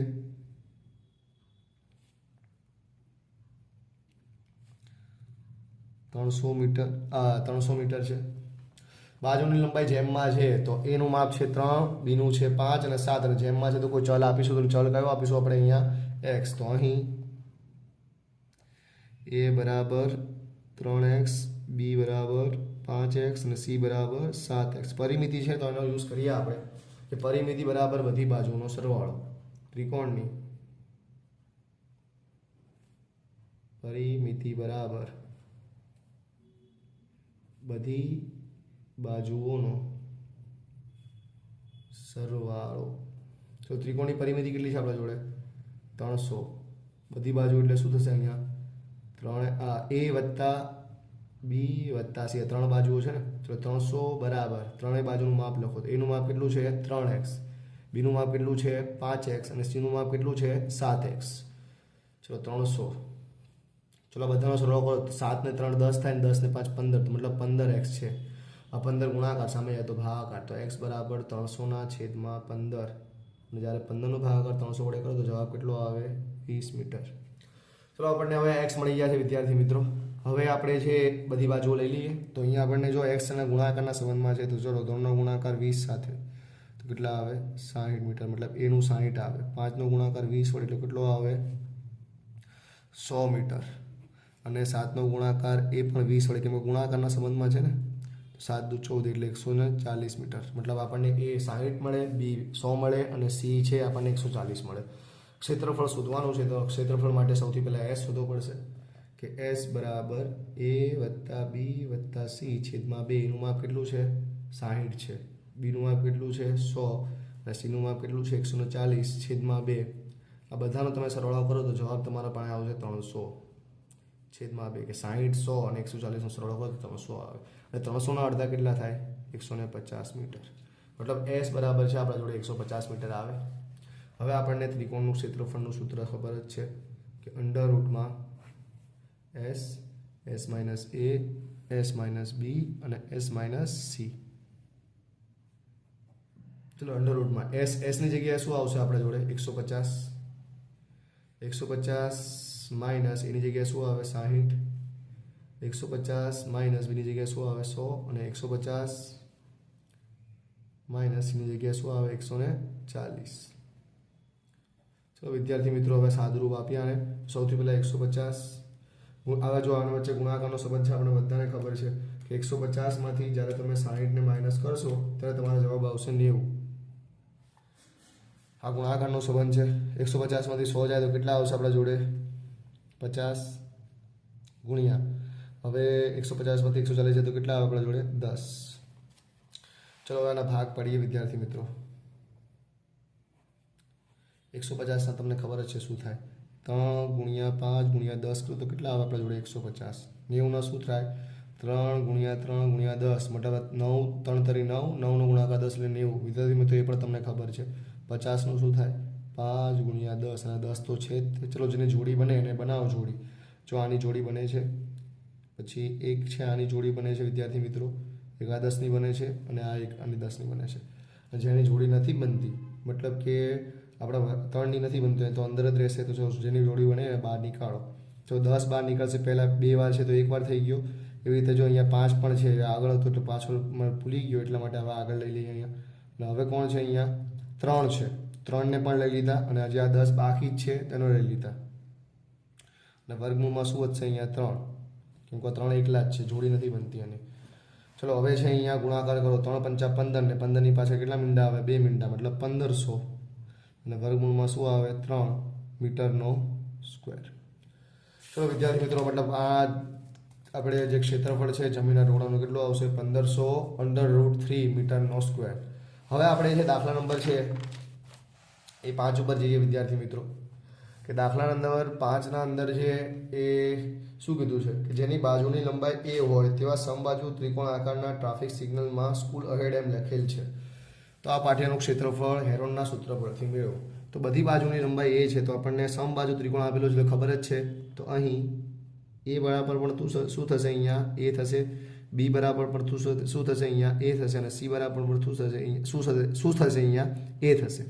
300 મીટર છે. બાજુની લંબાઈ જેમમાં છે તો એનું માપ છે 3, બીનું છે 5 અને 7 અને જેમમાં છે તો કોઈ ચલ આપીશું તો ચલ કયો આપીશું આપણે અહીંયા x. તો અહીં a બરાબર 3x, b બરાબર 5x અને c બરાબર 7x. પરિમિતિ છે તો એનો યુઝ કરીએ આપણે કે પરિમિતિ બરાબર બધી બાજુનો સરવાળો. ત્રિકોણની પરિમિતિ બરાબર બધી બાજુઓનો સરવાળો. તો ત્રિકોણની પરિમિતિ કેટલી છે આપણા જોડે? 300. બધી બાજુ એટલે શું થશે અહીંયા? 3a વત્તા b વત્તા c, 3 બાજુઓ છે ને. ચલો 300 બરાબર ત્રણેય બાજુનું માપ લખો. તો એનું માપ કેટલું છે? 3x. બીનું માપ કેટલું છે? 5x. અને સીનું માપ કેટલું છે? 7x. ચલો 300. ચલો બધાનો સરવાળો કરો. 7 ને 3 10 થાય ને 10 ને 5 15, તો મતલબ 15x છે. આ 15 ગુણાકાર સામે જાય તો ભાગાકાર. તો x બરાબર 300/15. અને જ્યારે 15નો ભાગાકાર 300 વડે કરો તો જવાબ કેટલો આવે? 20 મીટર. ચલો આપણને હવે x મળી ગયા છે વિદ્યાર્થી મિત્રો. હવે આપણે જે બધી બાજુઓ લઈ લઈએ. તો અહીંયા આપણને જો x ના ગુણાકારના સંબંધમાં છે તો ચલો 3નો ગુણાકાર 20 સાથે તો કેટલા આવે? 60 મીટર. મતલબ એનું 60 આવે. 5નો ગુણાકાર 20 વડે એટલે કેટલો આવે? 100 મીટર. અને 7નો ગુણાકાર એ પણ 20 વડે, કેમ કે ગુણાકારના સંબંધમાં છે ને. 7 દુ 14 એટલે 140 મીટર. મતલબ આપણને એ 60 મળે, બી 100 મળે અને સી છે આપણને 140 મળે. ક્ષેત્રફળ શોધવાનું છે તો ક્ષેત્રફળ માટે સૌથી પહેલાં એસ શોધવો પડશે કે એસ બરાબર a વત્તા બી વત્તા સી છેદમાં 2. એનું માપ કેટલું છે? 60 છે. બીનું માપ કેટલું છે? 100. અને સીનું માપ કેટલું છે? 140 છેદમાં 2. આ બધાનો તમે સરવાળો કરો તો જવાબ તમારા પાસે આવશે 300 છેદમાં 2. કે 60, 100 અને 140નો સરવાળો કરો તો 300 આવે. અને 300ના અડધા કેટલા થાય? 150 મીટર. મતલબ એસ બરાબર છે આપણા જોડે 150 મીટર આવે. હવે આપણને ત્રિકોણનું ક્ષેત્રફળનું સૂત્ર ખબર જ છે કે અંડર રૂટમાં S, S minus A, S minus B અને એસ માઇનસ સી. ચલો અંડર રૂટમાં એસની જગ્યાએ શું આવશે આપણા જોડે? 150. 150 માઇનસ એની જગ્યાએ શું આવે? 60. 150 માઇનસ બીની જગ્યાએ શું આવે? 100. અને 150 માઇનસ સીની જગ્યાએ શું આવે? 140. ચલો વિદ્યાર્થી મિત્રો હવે સાદુરૂપ આપીએ આને. સૌથી પહેલાં 150 આવા જો આના વચ્ચે ગુણાકારનો સંબંધ છે આપણે બધાને ખબર છે કે 150માંથી જ્યારે તમે 60ને માઇનસ કરશો ત્યારે તમારો જવાબ આવશે 90. આ ગુણાકારનો સંબંધ છે. 150માંથી 100 જાય તો કેટલા આવશે આપણા જોડે? 50 ગુણ્યા હવે 150માંથી 140 જાય તો કેટલા આવે આપણા જોડે? 10. ચલો હવે આના ભાગ પાડીએ વિદ્યાર્થી મિત્રો. 150ના તમને ખબર જ છે શું થાય? 3 ગુણ્યા 5 ગુણ્યા 10 કરો તો કેટલા આવે આપણા જોડે? 150. 90ના શું થાય? 3 ગુણ્યા 3 ગુણ્યા 10 મતલબ 9 3 તરી 9, 9નો ગુણાકાર 10 એટલે 90. વિદ્યાર્થી મિત્રો એ પણ તમને ખબર છે. 50નું શું થાય? 5 ગુણ્યા 10 અને 10 તો છે જ. ચલો જેની જોડી બને એને બનાવો જોડી. જો આની જોડી બને છે, પછી એક છે આની જોડી બને છે વિદ્યાર્થી મિત્રો, એક આ 10ની બને છે અને આ એક આની 10ની બને છે. અને જેની જોડી નથી બનતી મતલબ કે આપણા 3ની નથી બનતી તો અંદર જ રહેશે. તો જો જેની જોડી બને એને બહાર નીકાળો. જો 10 બહાર નીકળશે, પહેલાં 2 વાર છે તો 1 વાર થઈ ગયો. એવી રીતે જો અહીંયા 5 પણ છે, આગળ હતો એટલે પાછળ ભૂલી ગયો એટલા માટે હવે આગળ લઈ લઈએ અહીંયા. અને હવે કોણ છે? અહીંયા 3 છે. 3ને પણ લઈ લીધા અને હજી આ 10 બાકી જ છે તેનો લઈ લીધા. અને વર્ગમૂળમાં શું વધશે? અહીંયા 3, કેમ કે 3 એકલા જ છે, જોડી નથી બનતી આની. ચલો હવે છે અહીંયા ગુણાકાર કરો. 3 પંચા 15 ને 15ની પાછળ કેટલા મીંડા આવે? 2 મીંડા મતલબ 1500. અને વર્ગમૂળમાં શું આવે? 3 મીટરનો સ્ક્વેર. ચલો વિદ્યાર્થી મિત્રો મતલબ આ આપણે જે ક્ષેત્રફળ છે જમીનના ટુકડાનું કેટલું આવશે? 1500/√3 મીટરનો સ્ક્વેર. હવે આપણે જે દાખલા નંબર છે એ 5 ઉપર જઈએ વિદ્યાર્થી મિત્રો. કે દાખલા નંબર 5ના અંદર છે એ શું કીધું છે કે જેની બાજુની લંબાઈ a હોય તેવા સમબાજુ ત્રિકોણ આકારના ટ્રાફિક સિગ્નલમાં સ્કૂલ અહેડ એમ લખેલ છે. તો આ પાઠ્યનું ક્ષેત્રફળ હેરોનના સૂત્ર પરથી મેળવો. તો બધી બાજુની લંબાઈ a છે તો આપણને સમબાજુ ત્રિકોણ આપેલો છે ખબર જ છે. તો અહીં a બરાબર પણ શું થશે? અહીંયા a થશે. b બરાબર પણ શું થશે? અહીંયા a થશે. અને c બરાબર પણ શું થશે? અહીંયા a થશે.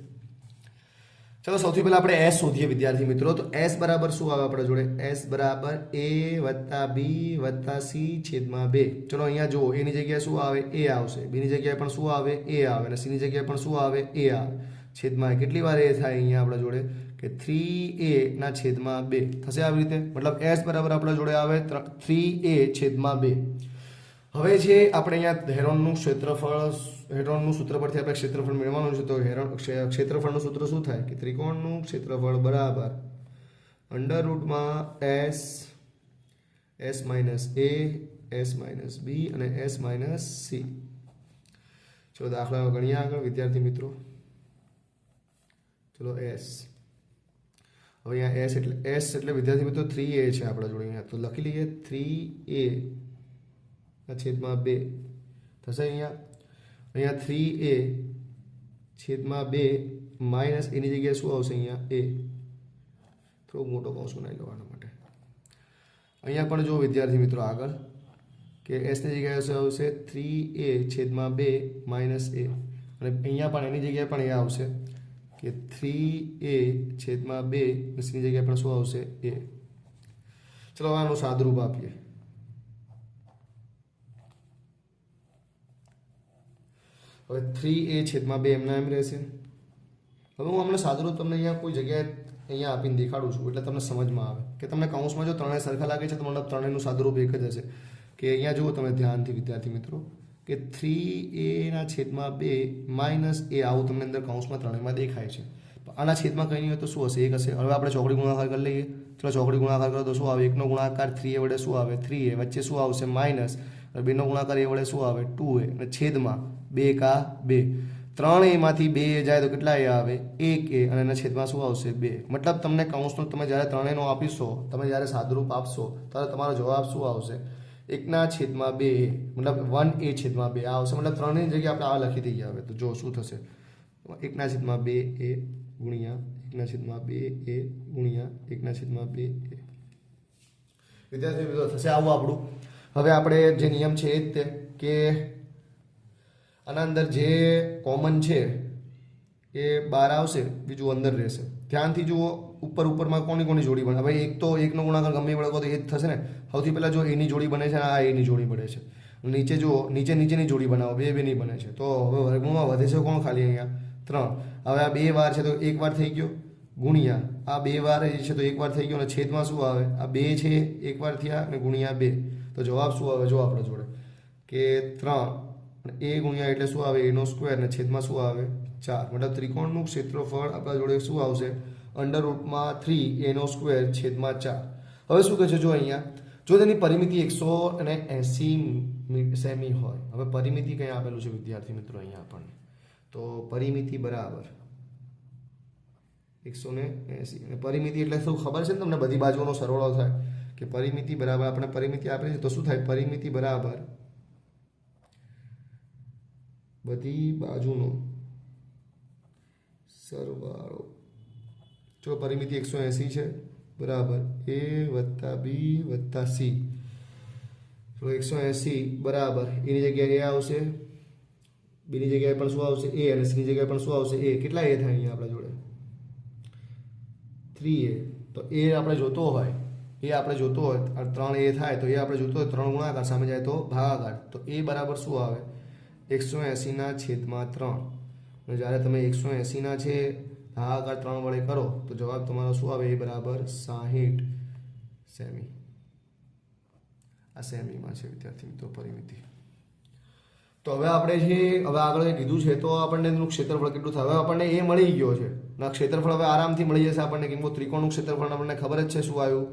ચલો સૌથી પહેલા આપણે s શોધીએ વિદ્યાર્થી મિત્રો. તો s બરાબર શું આવે આપણા જોડે? s બરાબર a વત્તા b વત્તા c છેદમાં 2. ચલો અહીંયા જુઓ, એની જગ્યાએ શું આવે? a આવશે. બીની જગ્યાએ પણ શું આવે? a આવે. અને સીની જગ્યાએ પણ શું આવે? a આવે. છેદમાં કેટલી વાર a થાય અહીંયા આપણા જોડે? કે 3a ના છેદમાં 2 થશે આવી રીતે. મતલબ s બરાબર આપણા જોડે આવે 3a છેદમાં 2. હવે છે આપણે અહીંયા હેરોનનું સૂત્ર પરથી આપણે ક્ષેત્રફળ મેળવવાનું છે. તો ક્ષેત્રફળનું સૂત્ર શું થાય કે ત્રિકોણનું ક્ષેત્રફળ બરાબર અંડર રૂટમાં s minus a s minus b અને s માઇનસ c. ચલો દાખલા ગણીએ આગળ વિદ્યાર્થી મિત્રો. ચલો s, હવે અહીંયા s એટલે વિદ્યાર્થી મિત્રો 3a છે આપણા જોડે. અહીંયા તો લખી લઈએ 3a છેદમાં 2 થશે. અહીંયા 3a છેદમાં 2 માઇનસ એની જગ્યાએ શું આવશે અહીંયા a. થોડો મોટો કૌંસ બનાવી લેવાના માટે. અહીંયા પણ જો વિદ્યાર્થી મિત્રો આગળ કે s ની જગ્યાએ આવશે 3a છેદમાં 2 માઇનસ a, અને અહીંયા પણ એની જગ્યાએ પણ એ આવશે કે 3a છેદમાં 2 ની જગ્યાએ પણ શું આવશે a. ચલો આનું સાદુરૂપ આપીએ. હવે 3a છેદમાં 2 એમના એમ રહેશે. હવે હું હમણાં સાદુરૂપ તમને અહીંયા કોઈ જગ્યાએ અહીંયા આપીને દેખાડું છું એટલે તમને સમજમાં આવે કે તમને કૌંસમાં જો ત્રણેય સરખા લાગે છે તો મતલબ ત્રણેયનું સાદુરૂપ એક જ હશે. કે અહીંયા જુઓ તમે ધ્યાનથી વિદ્યાર્થી મિત્રો કે 3a છેદમાં 2 માઇનસ a આવું તમને અંદર કૌંસમાં ત્રણેયમાં દેખાય છે. આના છેદમાં કંઈ નહીં હોય તો શું હશે? એક હશે. હવે આપણે ચોકડી ગુણાકાર કરી લઈએ. ચલો ચોકડી ગુણાકાર કરો તો શું આવે? 1નો ગુણાકાર 3a વડે શું આવે? 3a. વચ્ચે શું આવશે? માઇનસ. 2નો ગુણાકાર a વડે શું આવે? 2a. અને છેદમાં 2 કા 2. 3a માંથી 2a જાય તો કેટલા a આવે? 1a. અને એના છેદમાં શું આવશે? 2. મતલબ તમને કૌંસનો તમે જ્યારે ત્રણેયનો આપીશો, તમે જ્યારે સાદુરૂપ આપશો ત્યારે તમારો જવાબ શું આવશે? 1 છેદમાં 2a, મતલબ 1a છેદમાં 2 આવશે. મતલબ ત્રણેયની જગ્યાએ આપણે આ લખી દઈએ. હવે તો જો શું થશે? 1 છેદમાં 2a ગુણ્યા 1 છેદમાં 2a ગુણ્યા 1 છેદમાં 2a. વિદ્યાર્થી મિત્રો થશે આવું આપણું. હવે આપણે જે નિયમ છે એ જ તે કે આના અંદર જે કોમન છે એ બહાર આવશે, બીજું અંદર રહેશે. ધ્યાનથી જુઓ ઉપરમાં કોની જોડી બને? હવે એક તો 1નો ગુણાકાર ગમે એ વળગો તો એ જ થશે ને. સૌથી પહેલાં જો એની જોડી બને છે, આ એની જોડી બને છે. નીચે જુઓ, નીચેની જોડી બનાવો, બેની બને છે. તો હવે વર્ગમૂળમાં વધે છે કોણ? ખાલી અહીંયા 3. હવે આ 2 વાર છે તો 1 વાર થઈ ગયો, ગુણ્યા આ 2 વાર છે તો 1 વાર થઈ ગયો, અને છેદમાં શું આવે? આ 2 છે 1 વાર થયા અને ગુણ્યા 2. તો જવાબ શું આવે? જો આપણે જોડે કે 3 a ગુણ્યા એટલે શું આવે? a નો સ્ક્વેર, અને છેદમાં શું આવે? 4. મતલબ ત્રિકોણનું ક્ષેત્રફળ આપણા જોડે શું આવશે? અંડર રૂટમાં 3a નો સ્ક્વેર છેદમાં 4. હવે શું કહે છે? જો અહીંયા જો તેની પરિમિતિ 180 સેમી હોય. હવે પરિમિતિ કંઈ આપેલું છે વિદ્યાર્થી મિત્રો અહીંયા આપણને? તો પરિમિતિ બરાબર 180. અને પરિમિતિ એટલે શું ખબર છે ને તમને? બધી બાજુનો સરવાળો થાય. કે પરિમિતિ બરાબર આપણે પરિમિતિ આપેલી છે તો શું થાય? પરિમિતિ બરાબર બધી બાજુનો સરવાળો. જો પરિમિતિ 180 છે બરાબર a વત્તા b વત્તા c. તો 180 બરાબર એની જગ્યાએ a આવશે, બીની જગ્યાએ પણ શું આવશે? a. અને c ની જગ્યાએ પણ શું આવશે? a. કેટલા a થાય અહીંયા આપણા જોડે? 3a. તો a આપણે જોતો હોય, 3a થાય તો એ આપણે જોતો હોય 3 ગુણાકાર, સામે જાય તો ભાગાકાર. તો a બરાબર શું આવે? 180 છેદમાં 3. અને જ્યારે તમે 180 છે ભાગાકાર 3 વડે કરો તો જવાબ તમારો શું આવે? એ બરાબર 60 સેમી. આ સેમીમાં છે વિદ્યાર્થી મિત્રો પરિમિતિ. તો હવે આપણે હવે આગળ કીધું છે તો આપણને એનું ક્ષેત્રફળ કેટલું થાય? હવે આપણને એ મળી ગયો છે. ના ક્ષેત્રફળ હવે આરામથી મળી જશે આપણને, કેમ કે ત્રિકોણનું ક્ષેત્રફળ આપણને ખબર જ છે શું આવ્યું?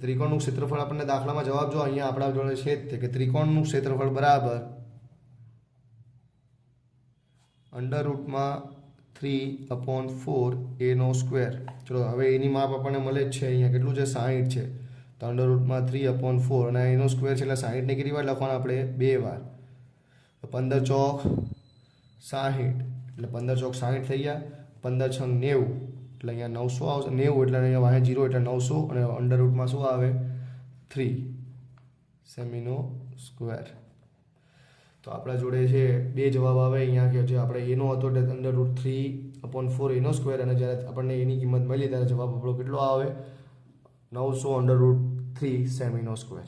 ત્રિકોણનું ક્ષેત્રફળ આપણને દાખલામાં જવાબ જો અહીંયા આપણા જોડે છે જ કે ત્રિકોણનું ક્ષેત્રફળ બરાબર અંડર રૂટમાં 3/4 a નો સ્ક્વેર. ચલો હવે એની માપ આપણને મળે જ છે અહીંયા કેટલું છે? 60 છે. તો અંડર રૂટમાં 3/4 અને એનો સ્ક્વેર છે એટલે 60 ને કેટલી વાર લખવાના આપણે? 2 વાર. 15 ચોક 60 એટલે 15 ચોક 60 થઈ ગયા. 15 છંગ 90 એટલે અહીંયા 900 આવશે. 90 એટલે અહીંયા વાહે 0 એટલે 900 અને અંડર રૂટમાં શું આવે? 3 સેમીનો સ્ક્વેર. તો આપણા જોડે છે બે જવાબ આવે અહીંયા કે જે આપણે એનો હતો એટલે અંડર રૂટ 3/4 એનો સ્ક્વેર, અને જ્યારે આપણને એની કિંમત મળી ત્યારે જવાબ આપણો કેટલો આવે? 900 અંડર રૂટ 3 સેમીનો સ્ક્વેર.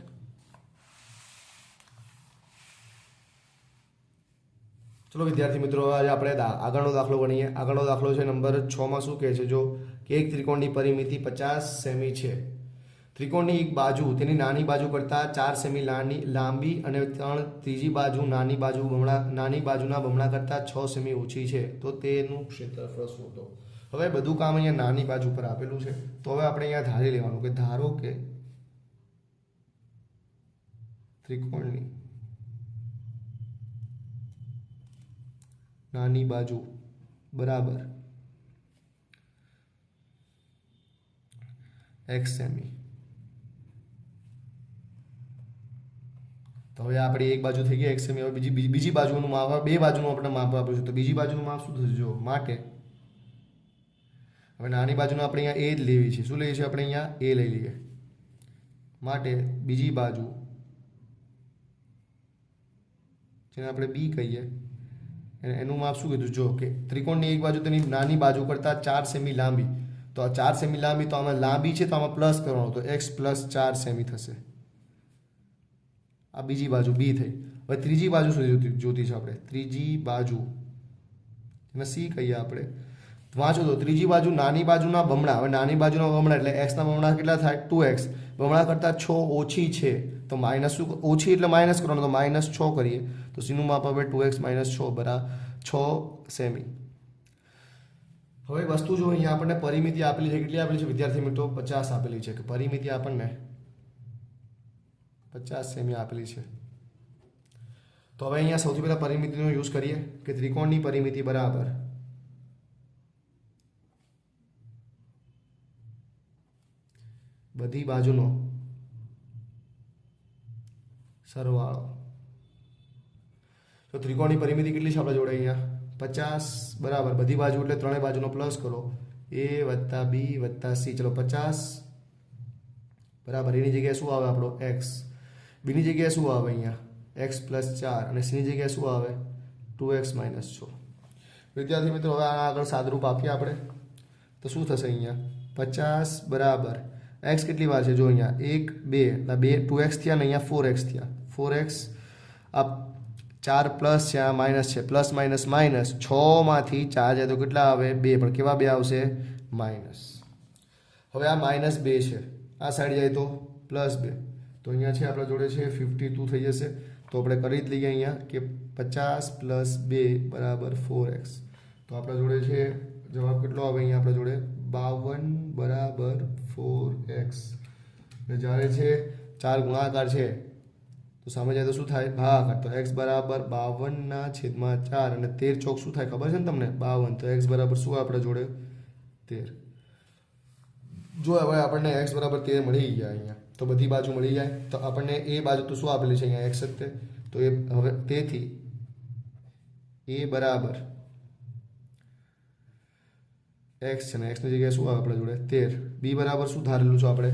ચલો વિદ્યાર્થી મિત્રો આજે આપણે આગળનો દાખલો ગણીએ. આગળનો દાખલો છે નંબર 6 માં શું કહે છે? જો કે એક ત્રિકોણની પરિમિતિ 50 સેમી છે ત્રિકોણની એક બાજુ તેની નાની બાજુ કરતાં 4 સેમી લાંબી અને ત્રીજી બાજુ નાની બાજુના બમણા કરતાં 6 સેમી ઓછી છે તો તેનું ક્ષેત્રફળ શોધો. હવે બધું કામ અહીંયા નાની બાજુ પર આપેલું છે તો હવે આપણે અહીંયા ધારી લેવાનું કે ધારો કે ત્રિકોણની નાની બાજુ બરાબર x સેમી. તો હવે આપણી એક બાજુ થઈ ગઈ x સેમી. હવે બીજી બાજુનું માપ, બે બાજુનું આપણે માપ આપ્યું છે તો બીજી બાજુનું માપ શું થશે? જો માટે હવે નાની બાજુનું આપણે અહીંયા a જ લેવી છે. શું લઈએ છીએ આપણે? અહીંયા a લઈ લઈએ. માટે બીજી બાજુ જેને આપણે b કહીએ એનું માપ શું કીધું? જો કે ત્રિકોણની એક બાજુ તેની નાની બાજુ કરતાં 4 સેમી લાંબી, તો આ 4 સેમી લાંબી, તો આમાં લાંબી છે તો આમાં પ્લસ કરવાનું, તો x પ્લસ 4 સેમી થશે. આ બીજી બાજુ b થઈ. હવે ત્રીજી બાજુ સુધી જોતી છે આપણે. ત્રીજી બાજુ એને c કહીએ આપણે. વાંચો તો ત્રીજી બાજુ નાની બાજુના બમણા. હવે નાની બાજુના બમણા એટલે x ના બમણા કેટલા થાય? 2x. બમણા કરતાં 6 ઓછી છે તો માઇનસ શું? ઓછી એટલે માઇનસ કરવાનો, તો -6 કરીએ તો c નું માપ આવે 2x - 6 બરાબર 6 સેમી. હવે વસ્તુ જો અહીંયા આપણને પરિમિતિ આપેલી છે. કેટલી આપેલી છે વિદ્યાર્થી મિત્રો? 50 આપેલી છે. કે પરિમિતિ આપણને 50 સેમી આપેલી છે. તો હવે અહીંયા સૌથી પહેલા પરિમિતિનો યુઝ કરીએ કે ત્રિકોણની પરિમિતિ બરાબર બધી બાજુનો સરવાળો. તો ત્રિકોણની પરિમિતિ કેટલી છે આપણા જોડે? અહીંયા 50 બરાબર બધી બાજુ એટલે ત્રણેય બાજુનો પ્લસ કરો, a + b + c. ચલો 50 બરાબર એની જગ્યાએ શું આવે આપણો? x. બીની જગ્યાએ શું આવે? અહીંયા x + 4 અને c ની જગ્યાએ શું આવે? 2x - 6. વિદ્યાર્થી મિત્રો હવે આના આગળ સાદરૂપ આપીએ આપણે તો શું થશે? અહીંયા 50 બરાબર x કેટલી વાર છે? જો અહીંયા 1 2 2x થયા ને અહીંયા 4x થયા. 4x આ 4 પ્લસ છે, આ માઇનસ છે, પ્લસ માઇનસ માઇનસ 6 માંથી 4 જાય તો કેટલા આવે? 2. પણ કેવા 2 આવશે? માઇનસ. હવે આ -2 છે, આ સાઈડ જાય તો +2. તો અહીંયા છે આપણા જોડે છે 52 થઈ જશે. તો આપણે કરી જ લઈએ અહીંયા કે 50 + 2 બરાબર 4x. તો આપણા જોડે છે જવાબ કેટલો આવે? અહીંયા આપણા જોડે 52 બરાબર 4x. અને જ્યારે છે 4 ગુણાકાર છે તો સામે જાય તો શું થાય? ભાગાકાર. તો x બરાબર 52/4 અને 13 ચોક શું થાય ખબર છે ને તમને? 52. તો x બરાબર શું આપણા જોડે? 13. જો હવે આપણને x બરાબર 13 મળી ગયા અહીંયા, તો બધી બાજુ મળી જાય. તો આપણને એ બાજુ તો શું આપેલી છે? અહીંયા x જ તે. તો એ હવે તેથી a બરાબર x છે ને x ની જગ્યાએ શું આવે આપણા જોડે? 13. b બરાબર શું ધારેલું છે આપણે?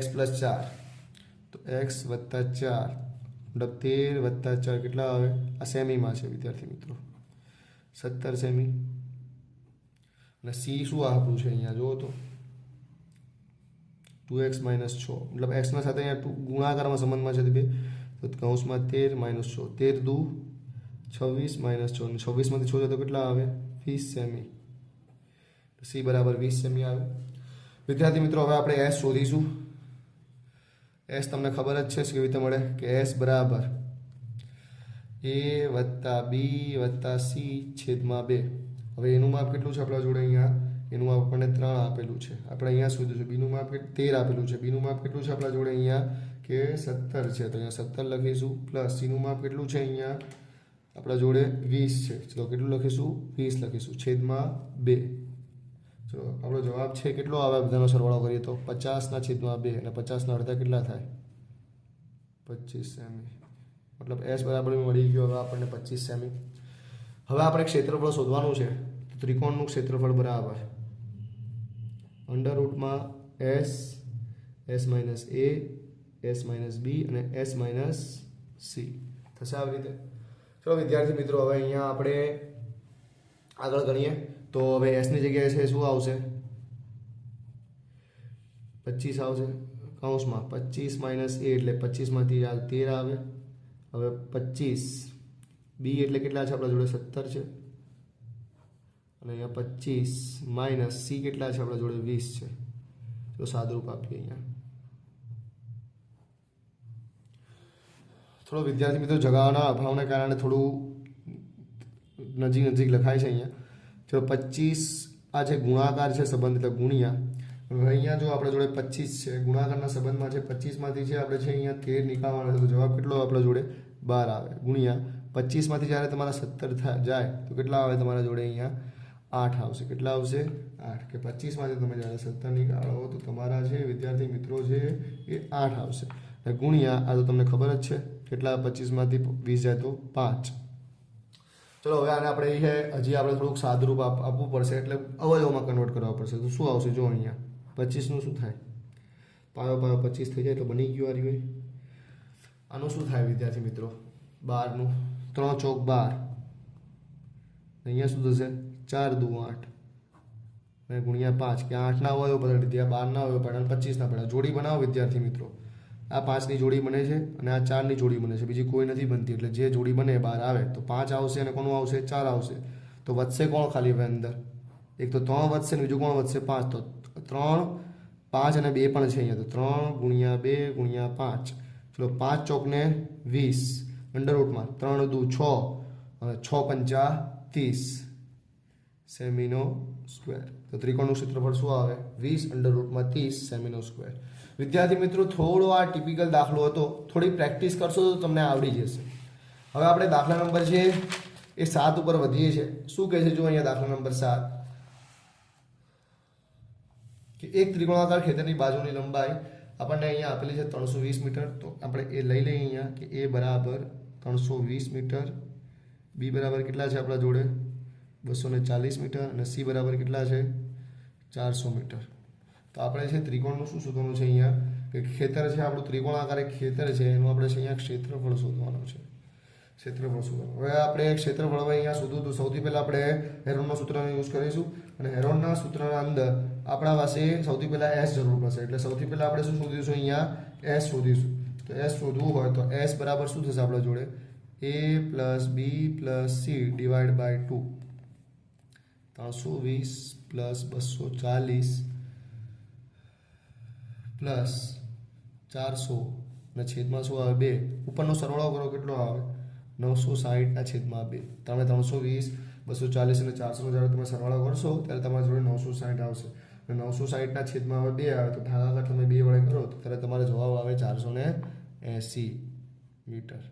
x + 4. તો x + 4 મતલબ 13 + 4 કેટલા આવે? આ સેમીમાં છે વિદ્યાર્થી મિત્રો, 17 સેમી. અને c શું આપણું છે અહીંયા જુઓ તો 2x - 6 મતલબ x ના સાથે અહીંયા ગુણાકારમાં સંબંધમાં છે બે, તો કૌંસમાં 13 - 6. 13 દુ 26 - 6 અને 26 માંથી 6 જાય તો કેટલા આવે? 20 સેમી. c બરાબર 20 સેમી આવે. વિદ્યાર્થી મિત્રો હવે આપણે s શોધીશું. s તમને ખબર જ છે કેવી રીતે મળે? કે s બરાબર a + b + c / 2. હવે એનું માપ કેટલું છે આપણા જોડે? અહીંયા એનું માપ આપણને 3 આપેલું છે. આપણે અહીંયા શોધીશું. બીનું માપ 13 આપેલું છે. બીનું માપ કેટલું છે આપણા જોડે? અહીંયા કે 17 છે, તો અહીંયા 17 લખીશું. પ્લસ સીનું માપ કેટલું છે? અહીંયા આપણા જોડે 20 છે. ચલો કેટલું લખીશું? 20 લખીશું / 2. ચલો આપણો જવાબ છે કેટલો આવે? બધાનો સરવાળો કરીએ તો 50/2 અને 50ના અડધા કેટલા થાય? 25 સેમી. મતલબ s બરાબર મળી ગયો હવે આપણને 25 સેમી. હવે આપણે ક્ષેત્રફળ શોધવાનું છે. ત્રિકોણનું ક્ષેત્રફળ બરાબર √s s - a s - b અને s - c થશે આવી રીતે. ચલો વિદ્યાર્થી મિત્રો હવે અહીંયા આપણે આગળ ગણીએ તો હવે s ની જગ્યાએ છે શું આવશે? 25 આવશે કૌંસમાં. 25 - a એટલે 25 માંથી 13 આવે. હવે 25 b એટલે કેટલા છે આપણા જોડે? 17 છે. અને અહીંયા 25 - c કેટલા છે આપણા જોડે? 20 છે. તો સાદુરૂપ આપીએ અહીંયા થોડો વિદ્યાર્થી મિત્રો જગાવવાના અભાવને કારણે થોડું નજીક નજીક લખાય છે અહીંયા. ચલો 25 આ છે ગુણાકાર છે સંબંધ એટલે ગુણ્યા. હવે અહીંયા જો આપણે જોડે 25 છે ગુણાકારના સંબંધમાં છે 25માંથી છે આપણે છે અહીંયા 13 નીકાળવાના છે તો જવાબ કેટલો આપણા જોડે 12 આવે ગુણ્યા 25માંથી જ્યારે તમારા 17 જાય તો કેટલા આવે તમારા જોડે અહીંયા 8 આવશે. કેટલા આવશે 8 કે 25માંથી તમે જ્યારે 17 નીકાળો તો તમારા છે વિદ્યાર્થી મિત્રો છે એ 8 આવશે ગુણ્યા આ તો તમને ખબર જ છે કેટલા 25માંથી 20 જાય તો 5. ચલો હવે આને આપણે છે હજી આપણે થોડુંક સાદુરૂપ આપવું પડશે એટલે અવયવમાં કન્વર્ટ કરવા પડશે તો શું આવશે જો અહીંયા 25નું શું થાય પાયો પાયો 25 થઈ જાય તો બની ગયું આ રહ્યું. આનું શું થાય વિદ્યાર્થી મિત્રો 12નું 3 ચોક 12 અહીંયા શું થશે 4 દુ 8 અને ગુણ્યા 5 કે 8 ના અવયવ પડાવી દીધા 12 ના અવયવ પડાવે 25 ના પડાવે. જોડી બનાવો વિદ્યાર્થી મિત્રો. આ 5ની જોડી બને છે અને આ 4ની જોડી બને છે બીજી કોઈ નથી બનતી એટલે જે જોડી બને 12 આવે તો 5 આવશે અને કોનું આવશે 4 આવશે તો વધશે કોણ ખાલી હવે અંદર એક તો 3 વધશે ને બીજું કોણ વધશે 5 તો 3 5 અને 2 પણ છે અહીંયા તો 3 ગુણ્યા 2 ગુણ્યા 5 ચલો 5 ચોકને 20 અંડરરૂટમાં 3 દુ 6 અને 6 પંચા 30 સેમીનો સ્ક્વેર તો ત્રિકોણનું ક્ષેત્રફળ શું આવે 20 અંડરરૂટમાં 30 સેમીનો સ્ક્વેર. વિદ્યાર્થી મિત્રો થોડો આ ટિપિકલ દાખલો હતો થોડી પ્રેક્ટિસ કરશો તો તમને આવડી જશે. હવે આપણે દાખલા નંબર છે એ 7 ઉપર વધીએ છીએ. શું કહે છે જો અહીંયા દાખલા નંબર 7 કે એક ત્રિકોણાકાર ખેતરની બાજુની લંબાઈ આપણને અહીંયા આપેલી છે 320 મીટર તો આપણે એ લઈ લઈએ અહીંયા કે એ બરાબર 320 મીટર બી બરાબર કેટલા છે આપણા જોડે 240 મીટર અને સી બરાબર કેટલા છે 400 મીટર. તો આપણે છે ત્રિકોણનું શું શોધવાનું છે અહીંયા કે ખેતર છે આપણું ત્રિકોણાકાર એક ખેતર છે એનું આપણે છે અહીંયા ક્ષેત્રફળ શોધવાનું છે. ક્ષેત્રફળ શોધવાનું હવે આપણે ક્ષેત્રફળ હવે અહીંયા શોધવું તો સૌથી પહેલાં આપણે હેરોનના સૂત્રનો યુઝ કરીશું અને હેરોનના સૂત્રના અંદર આપણા પાસે સૌથી પહેલાં એસ જરૂર પડશે એટલે સૌથી પહેલાં આપણે શું શોધીશું અહીંયા એસ શોધીશું. તો એસ શોધવું હોય તો એસ બરાબર શું થશે આપણા જોડે a plus B plus C divide by 2 320 plus 240 plus 400 ને છેદમાં શું આવે 2 ઉપરનો સરવાળો કરો કેટલો આવે 960 ના છેદમાં 2 તમે 320 240 અને 400 જ્યારે તમે સરવાળો કરશો ત્યારે તમારા જોડે 960 આવશે અને 960 ના છેદમાં હવે 2 આવે તો ભાગાકાર તમે 2 વડે કરો તો ત્યારે તમારો જવાબ આવે 480 મીટર.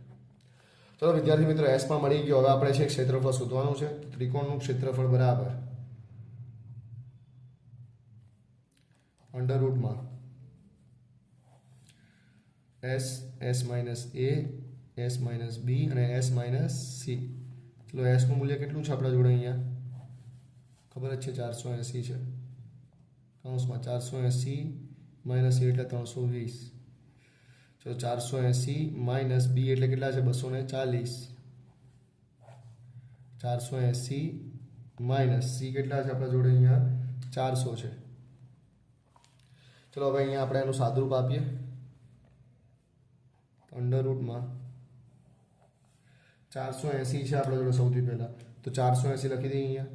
ચલો વિદ્યાર્થી મિત્રો એસ પણ મળી ગયો. હવે આપણે છે ક્ષેત્રફળ શોધવાનું છે. ત્રિકોણનું ક્ષેત્રફળ બરાબર અંડરરૂટમાં S S minus A S minus B અને એસ માઇનસ સી. ચલો એસનું મૂલ્ય કેટલું છે આપણા જોડે અહીંયા ખબર જ છે 480 છે કૌંસમાં 480 માઇનસ એ એટલે 320 ચલો 480 માઇનસ બી એટલે કેટલા છે 240 480 માઇનસ સી કેટલા છે આપણા જોડે અહીંયા 400 છે. ચલો હવે અહીંયા આપણે એનું સાદુરૂપ આપીએ અંડરરૂટમાં 480 છે આપણા જોડે સૌથી પહેલાં તો 480 લખી દઈએ અહીંયા.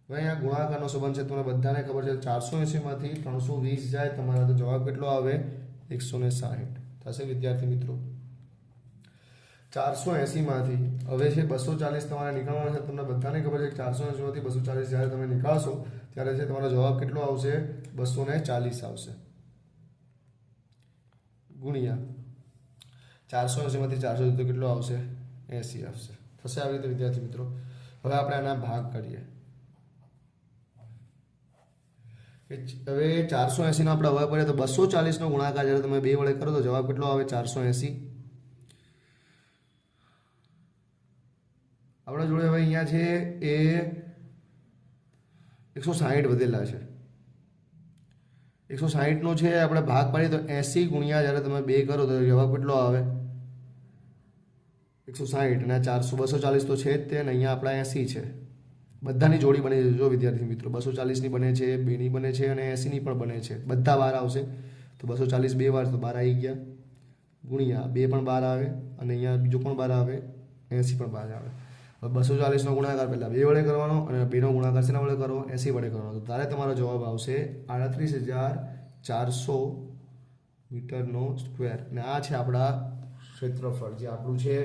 હવે અહીંયા ગુણાકારનો સંબંધ છે તમને બધાને ખબર છે 480 માંથી 320 જાય તમારા તો જવાબ કેટલો આવે 160 થશે વિદ્યાર્થી મિત્રો. 480 માંથી હવે છે 240 તમારે નીકળવાના છે તમને બધાને ખબર છે કે 480 માંથી 240 જ્યારે તમે નીકાળશો ત્યારે છે તમારો જવાબ કેટલો આવશે 240 આવશે ગુણ્યા 480 માંથી 400 તો કેટલો આવશે 80 આવશે થશે આવી રીતે વિદ્યાર્થી મિત્રો. હવે આપણે આના ભાગ કરીએ. હવે 480 નો આપણે હવે પડે તો 240 નો ગુણાકાર જ્યારે તમે 2 વડે કરો તો જવાબ કેટલો આવે 480. આપણા જોડે હવે અહીંયા છે એ 160 વધેલા છે 160 નો છે આપણે ભાગ પાડીએ તો 80 ગુણ્યા જ્યારે તમે 2 કરો તો જવાબ કેટલો આવે 160 અને 400 240 તો છે જ તે અને અહીંયા આપણા 80 છે બધાની જોડી બને છે જો વિદ્યાર્થી મિત્રો 240 ની બને છે 2 ની બને છે અને 80 ની પણ બને છે બધા 12 આવશે તો 240 2 વાર તો 12 આવી ગયા ગુણ્યા 2 પણ 12 આવે અને અહીંયા બીજો પણ 12 આવે 80 પણ 12 આવે. હવે 240 નો ગુણાકાર પહેલા 2 વડે કરવાનો અને 2 નો ગુણાકાર શેના વડે કરવો 80 વડે કરવાનો તો ત્યારે તમારો જવાબ આવશે 38400 મીટરનો સ્ક્વેર અને આ છે આપણા ક્ષેત્રફળ જે આપણું છે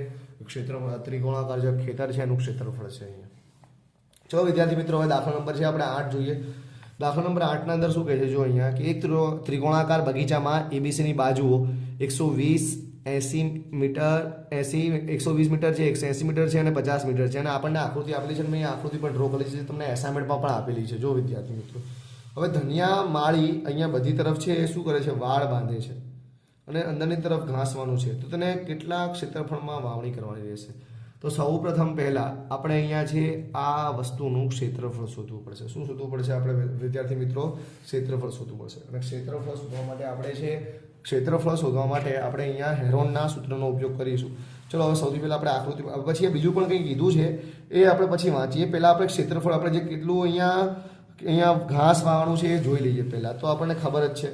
ક્ષેત્રફળ ત્રિકોણાકાર જે ખેતર છે એનું ક્ષેત્રફળ છે અહીંયા. ચલો વિદ્યાર્થી મિત્રો, હવે દાખલા નંબર છે આપણે 8 જોઈએ. દાખલા નંબર 8ના અંદર શું કહે છે? જો અહીંયા કે એક ત્રિકોણાકાર બગીચામાં એબીસીની બાજુઓ 120, 80 મીટર, 120 મીટર છે, 180 મીટર છે અને 50 મીટર છે. અને આપણને આકૃતિ આપેલી છે અને મેં આકૃતિ પણ ડ્રો કરી છે, તમને એસાઇનમેન્ટમાં પણ આપેલી છે. જો વિદ્યાર્થી મિત્રો, હવે ધનિયા માળી અહીંયા બધી તરફ છે એ શું કરે છે? વાડ બાંધે છે અને અંદરની તરફ ઘાસવાનું છે. તો તેને કેટલા ક્ષેત્રફળમાં વાવણી કરવાની રહેશે? તો સૌ પ્રથમ પહેલાં આપણે અહીંયા છે આ વસ્તુનું ક્ષેત્રફળ શોધવું પડશે. શું શોધવું પડશે આપણે વિદ્યાર્થી મિત્રો? ક્ષેત્રફળ શોધવું પડશે. અને ક્ષેત્રફળ શોધવા માટે આપણે અહીંયા હેરોનના સૂત્રનો ઉપયોગ કરીશું. ચલો હવે સૌથી પહેલાં આપણે આકૃતિ, પછી બીજું પણ કંઈ કીધું છે એ આપણે પછી વાંચીએ. પહેલાં આપણે ક્ષેત્રફળ આપણે જે કેટલું અહીંયા ઘાસ વાવવાનું છે એ જોઈ લઈએ પહેલાં. તો આપણને ખબર જ છે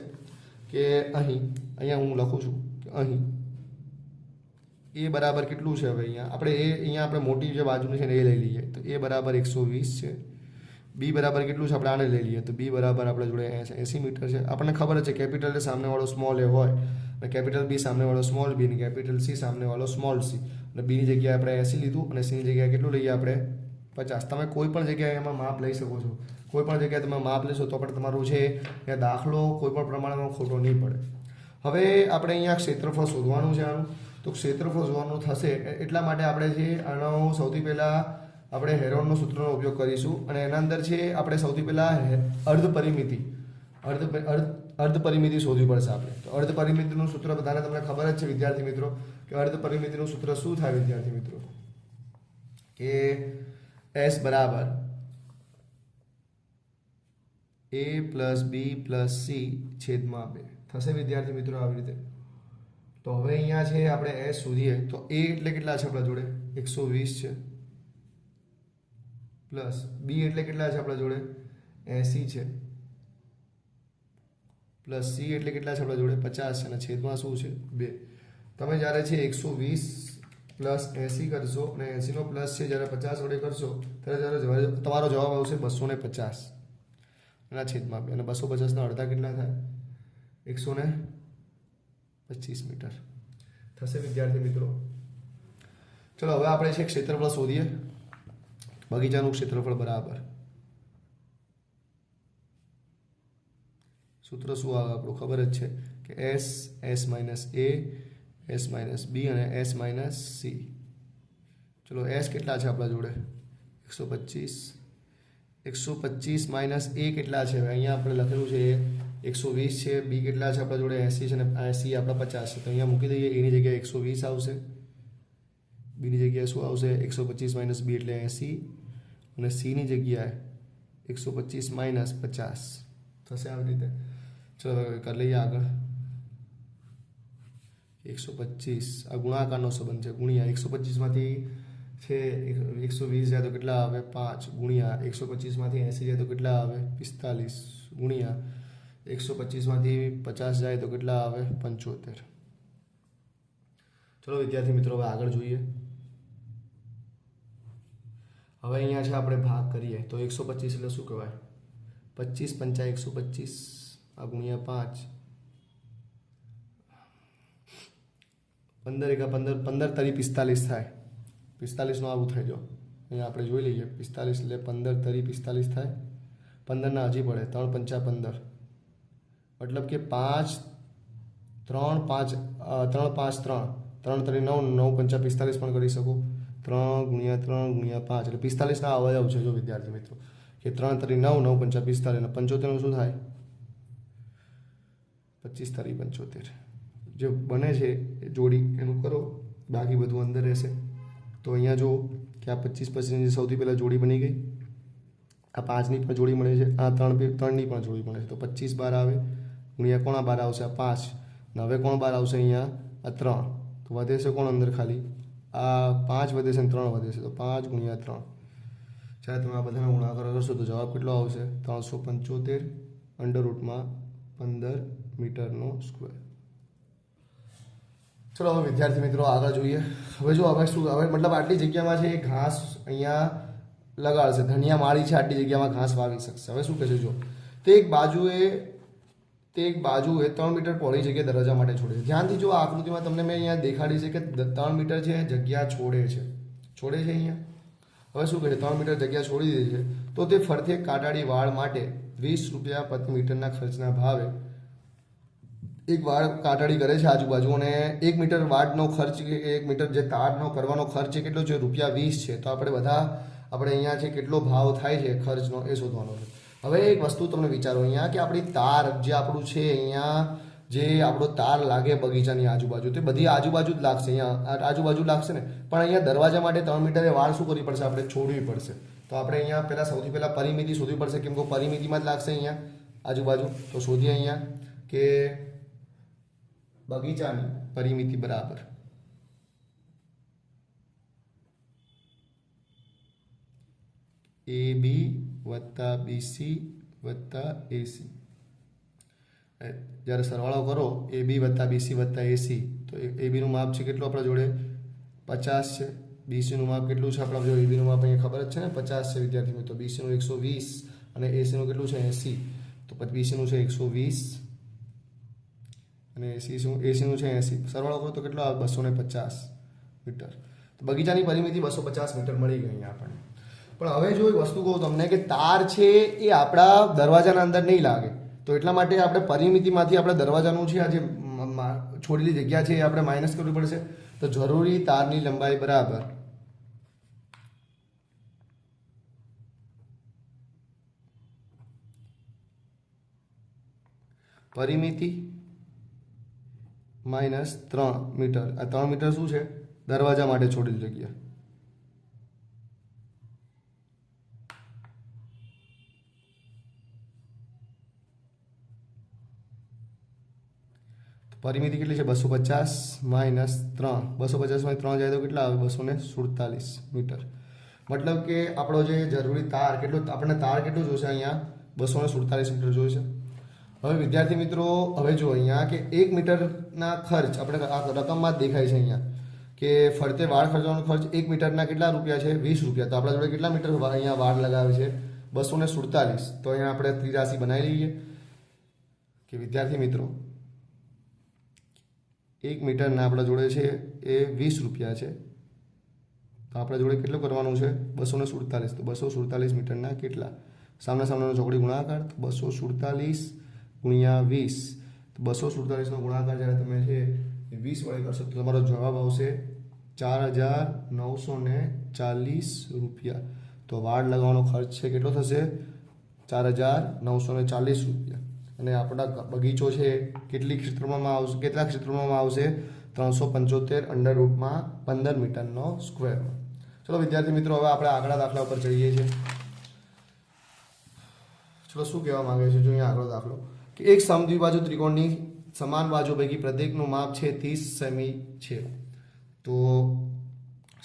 કે અહીંયા હું લખું છું કે અહીં એ બરાબર કેટલું છે? હવે અહીંયા આપણે મોટી જે બાજુની છે ને એ લઈ લઈએ. તો એ બરાબર 120 છે. બી બરાબર કેટલું છે? આપણે આને લઈ લઈએ. તો બી બરાબર આપણે જોડે 80 મીટર છે. આપણને ખબર જ છે કેપિટલ એ સામેવાળો સ્મોલ એ હોય અને કેપિટલ બી સામેવાળો સ્મોલ બી અને કેપિટલ સી સામેવાળો સ્મોલ સી. અને બીની જગ્યાએ આપણે 80 લીધું અને સીની જગ્યાએ કેટલું લઈએ આપણે? 50. તમે કોઈ પણ જગ્યાએ એમાં માપ લઈ શકો છો. કોઈ પણ જગ્યાએ તમે માપ લેશો તો પણ તમારું છે એ દાખલો કોઈ પણ પ્રમાણમાં ખોટો નહીં પડે. હવે આપણે અહીંયા ક્ષેત્રફળ શોધવાનું છે આનું. તો ક્ષેત્રફળ શોધવાનું થશે એટલા માટે આપણે છે આનો સૌથી પહેલાં આપણે હેરોનનો સૂત્રનો ઉપયોગ કરીશું. અને એના અંદર છે આપણે સૌથી પહેલાં અર્ધ પરિમિતિ શોધવી પડશે આપણે. તો અર્ધ પરિમિતિનું સૂત્ર બધાને તમને ખબર જ છે વિદ્યાર્થી મિત્રો કે અર્ધ પરિમિતિનું સૂત્ર શું થાય વિદ્યાર્થી મિત્રો? કે S બરાબર A plus B plus C છેદમાં 2 થશે વિદ્યાર્થી મિત્રો આવી રીતે. તો હવે અહીંયા છે આપણે S શોધીએ તો A એટલે કેટલા છે આપણા જોડે? 120 છે. પ્લસ બી એટલે કેટલા છે આપણા જોડે? 80 છે. પ્લસ સી એટલે કેટલા છે આપણા જોડે? 50 છે. અને છેદમાં શું છે? 2. તમે જ્યારે છે 120 પ્લસ 80 કરશો અને 80નો પ્લસ છે જ્યારે 50 વડે કરશો ત્યારે તમારો જવાબ આવશે 250 એના છેદમાં 2. અને 250ના અડધા કેટલા થાય? 125 મીટર થશે વિદ્યાર્થી મિત્રો. ચલો હવે આપણે છે ક્ષેત્રફળ શોધીએ. બગીચાનું ક્ષેત્રફળ બરાબર સૂત્ર શું આવે આપણું ખબર જ છે કે S minus A, S minus B અને S માઇનસ સી. ચલો S કેટલા છે આપણા જોડે? 125. 125 માઇનસ A કેટલા છે? અહીંયા આપણે લખેલું છે 120 છે. બી કેટલા છે આપણા જોડે? 80 છે. અને સી આપણા 50 છે. તો અહીંયા મૂકી દઈએ. એની જગ્યાએ 120 આવશે. બીની જગ્યાએ શું આવશે? 125 માઇનસ બી એટલે 80 અને સીની જગ્યાએ 125 માઇનસ 50 થશે આવી રીતે. ચલો કરી લઈએ આગળ. 125 આ ગુણાકારનો સંબંધ છે. ગુણ્યા 125માંથી છે 120 જાય તો કેટલા આવે? 5 ગુણ્યા 125માંથી 80 જાય તો કેટલા આવે? 45 ગુણ્યા 125માંથી 50 જાય તો કેટલા આવે? 75. ચલો વિદ્યાર્થી મિત્રો હવે આગળ જોઈએ. હવે અહીંયા છે આપણે ભાગ કરીએ તો 125 એટલે શું કહેવાય? 25 પંચા 125 આ ગુણ્યા 5 15 એકા 15 15 તરી 45 થાય. 45નો આવું થઈ જાઓ. અહીંયા આપણે જોઈ લઈએ 45 એટલે 15 તરી 45 થાય. 15ના હજી પડે 3 પંચા 15 મતલબ કે 5 3 5 3 5 3 3 તરી 9 9 પંચા 45 પણ કરી શકો. 3 ગુણ્યા 3 ગુણ્યા 5 એટલે 45ના અવયવ છે. જો વિદ્યાર્થી મિત્રો કે 3 તરી 9 9 પંચા 45 અને 75નું શું થાય? 25 તરી 75 જે બને છે એ જોડી એનું કરો, બાકી બધું અંદર રહેશે. તો અહીંયા જો કે આ 25 સૌથી પહેલાં જોડી બની ગઈ. આ 5ની પણ જોડી મળે છે. આ 3ની પણ જોડી મળે છે. તો 25 બાર આવે ગુણ્યા કોણ બાર આવશે? આ 5. અને હવે કોણ બાર આવશે? અહીંયા આ 3. તો વધે છે કોણ અંદર? ખાલી આ 5 વધે છે અને 3 વધે છે. તો 5 ગુણ્યા 3 જ્યારે તમે આ બધાના ગુણાકાર કરશો તો જવાબ કેટલો આવશે? 375 અંડરરૂટમાં 15 મીટરનો સ્ક્વેર. ચલો હવે વિદ્યાર્થી મિત્રો આગળ જોઈએ. હવે જો હવે શું હવે મતલબ આટલી જગ્યામાં છે ઘાસ અહીંયા લગાડશે. ધનિયા માળી છે આટલી જગ્યામાં ઘાસ વાવી શકશે. હવે શું કહેશે? જો તે એક બાજુએ તે એક બાજુ એ 3 મીટર પહોળી જગ્યા દરવાજા માટે છોડે છે. ધ્યાનથી જો આ આકૃતિમાં તમને મેં અહીંયા દેખાડી છે કે 3 મીટર છે જગ્યા છોડે છે અહીંયા. હવે શું કરે, 3 મીટર જગ્યા છોડી દે છે તો તે ફરતે કાટાળી વાળ માટે 20 રૂપિયા પ્રતિ મીટરના ખર્ચના ભાવે એક વાળ કાટાળી કરે છે આજુબાજુ, અને 1 મીટર વાળનો ખર્ચ કે 1 મીટર જે તારનો કરવાનો ખર્ચ છે કેટલો છે, ₹20 છે. તો આપણે અહીંયા છે કેટલો ભાવ થાય છે ખર્ચનો એ શોધવાનો છે. હવે એક વસ્તુ તમને વિચારો અહીંયા કે આપણી તાર જે આપણું છે અહીંયા જે આપણો તાર લાગે બગીચાની આજુબાજુ તે બધી આજુબાજુ જ લાગશે, અહીંયા આજુબાજુ લાગશે ને, પણ અહીંયા દરવાજા માટે 3 મીટરે વાળ શું કરવી પડશે, આપણે છોડવી પડશે. તો આપણે અહીંયા સૌથી પહેલાં પરિમિતિ શોધવી પડશે, કેમ કે પરિમિતિમાં જ લાગશે અહીંયા આજુબાજુ. તો શોધીએ અહીંયા કે બગીચાની પરિમિતિ બરાબર AB વત્તા BC વત્તા AC. જ્યારે સરવાળો કરો AB વત્તા BC વત્તા AC તો ABનું માપ છે કેટલું આપણા જોડે 50 છે, BCનું માપ કેટલું છે આપણા જોડે, ABનું માપ અહીંયા ખબર જ છે ને 50 છે વિદ્યાર્થી મિત્રો, BCનું 120 અને ACનું કેટલું છે 80. તો BCનું છે 120 અને ACનું છે 80. સરવાળો કરો તો કેટલો આવે 250 મીટર. તો બગીચાની પરિમિતિ 250 મીટર મળી ગઈ અહીંયા આપણને. પણ હવે જો એક વસ્તુ કહું તમને કે તાર છે એ આપણા દરવાજાના અંદર નહીં લાગે, તો એટલા માટે આપણે પરિમિતિમાંથી આપણે દરવાજાનું છે આ જે છોડેલી જગ્યા છે એ આપણે માઇનસ કરવી પડશે. તો જરૂરી તારની લંબાઈ બરાબર પરિમિતિ માઇનસ 3 મીટર. આ 3 મીટર શું છે, દરવાજા માટે છોડેલી જગ્યા. પરિમિતિ કેટલી છે 250 માઇનસ 3, 250 માંથી 3 જાય તો કેટલા આવે 247 મીટર. મતલબ કે આપણો જે જરૂરી તાર કેટલો, આપણને તાર કેટલું જોઈશે અહીંયા 247 મીટર જોઈશે. હવે વિદ્યાર્થી મિત્રો હવે જો અહીંયા કે 1 મીટરના ખર્ચ આપણે આ રકમમાં જ દેખાય છે અહીંયા કે ફરતે વાળ ખર્ચવાનો ખર્ચ 1 મીટરના કેટલા રૂપિયા છે 20 રૂપિયા. તો આપણા જોડે કેટલા મીટર અહીંયા વાળ લગાવે છે 247. તો અહીંયા આપણે ત્રિરાશી બનાવી લઈએ કે વિદ્યાર્થી મિત્રો 1 મીટરના આપણા જોડે છે એ 20 રૂપિયા છે. તો આપણા જોડે કેટલું કરવાનું છે 247. તો 247 મીટરના કેટલા, સામનો ચોકડી ગુણાકાર, તો 247 ગુણ્યા 20. તો 247નો ગુણાકાર જ્યારે તમે છે એ 20 વડે કરશો તો તમારો જવાબ આવશે 4940 રૂપિયા. તો વાળ લગાવવાનો ખર્ચ છે કેટલો થશે 4940 રૂપિયા. અને આપણા બગીચો છે કેટલા ક્ષેત્રમાં આવશે 375 અંડર રૂટમાં 15 મીટરનો સ્ક્વેરમાં. ચલો વિદ્યાર્થી મિત્રો હવે આપણે આગળ દાખલા ઉપર જઈએ છીએ. ચલો શું કહેવા માંગે છે જો અહીંયા આગળ દાખલો કે એક સમદ્વિબાજુ ત્રિકોણની સમાન બાજુ પૈકી પ્રત્યેકનું માપ છે 30 સેમી છે. તો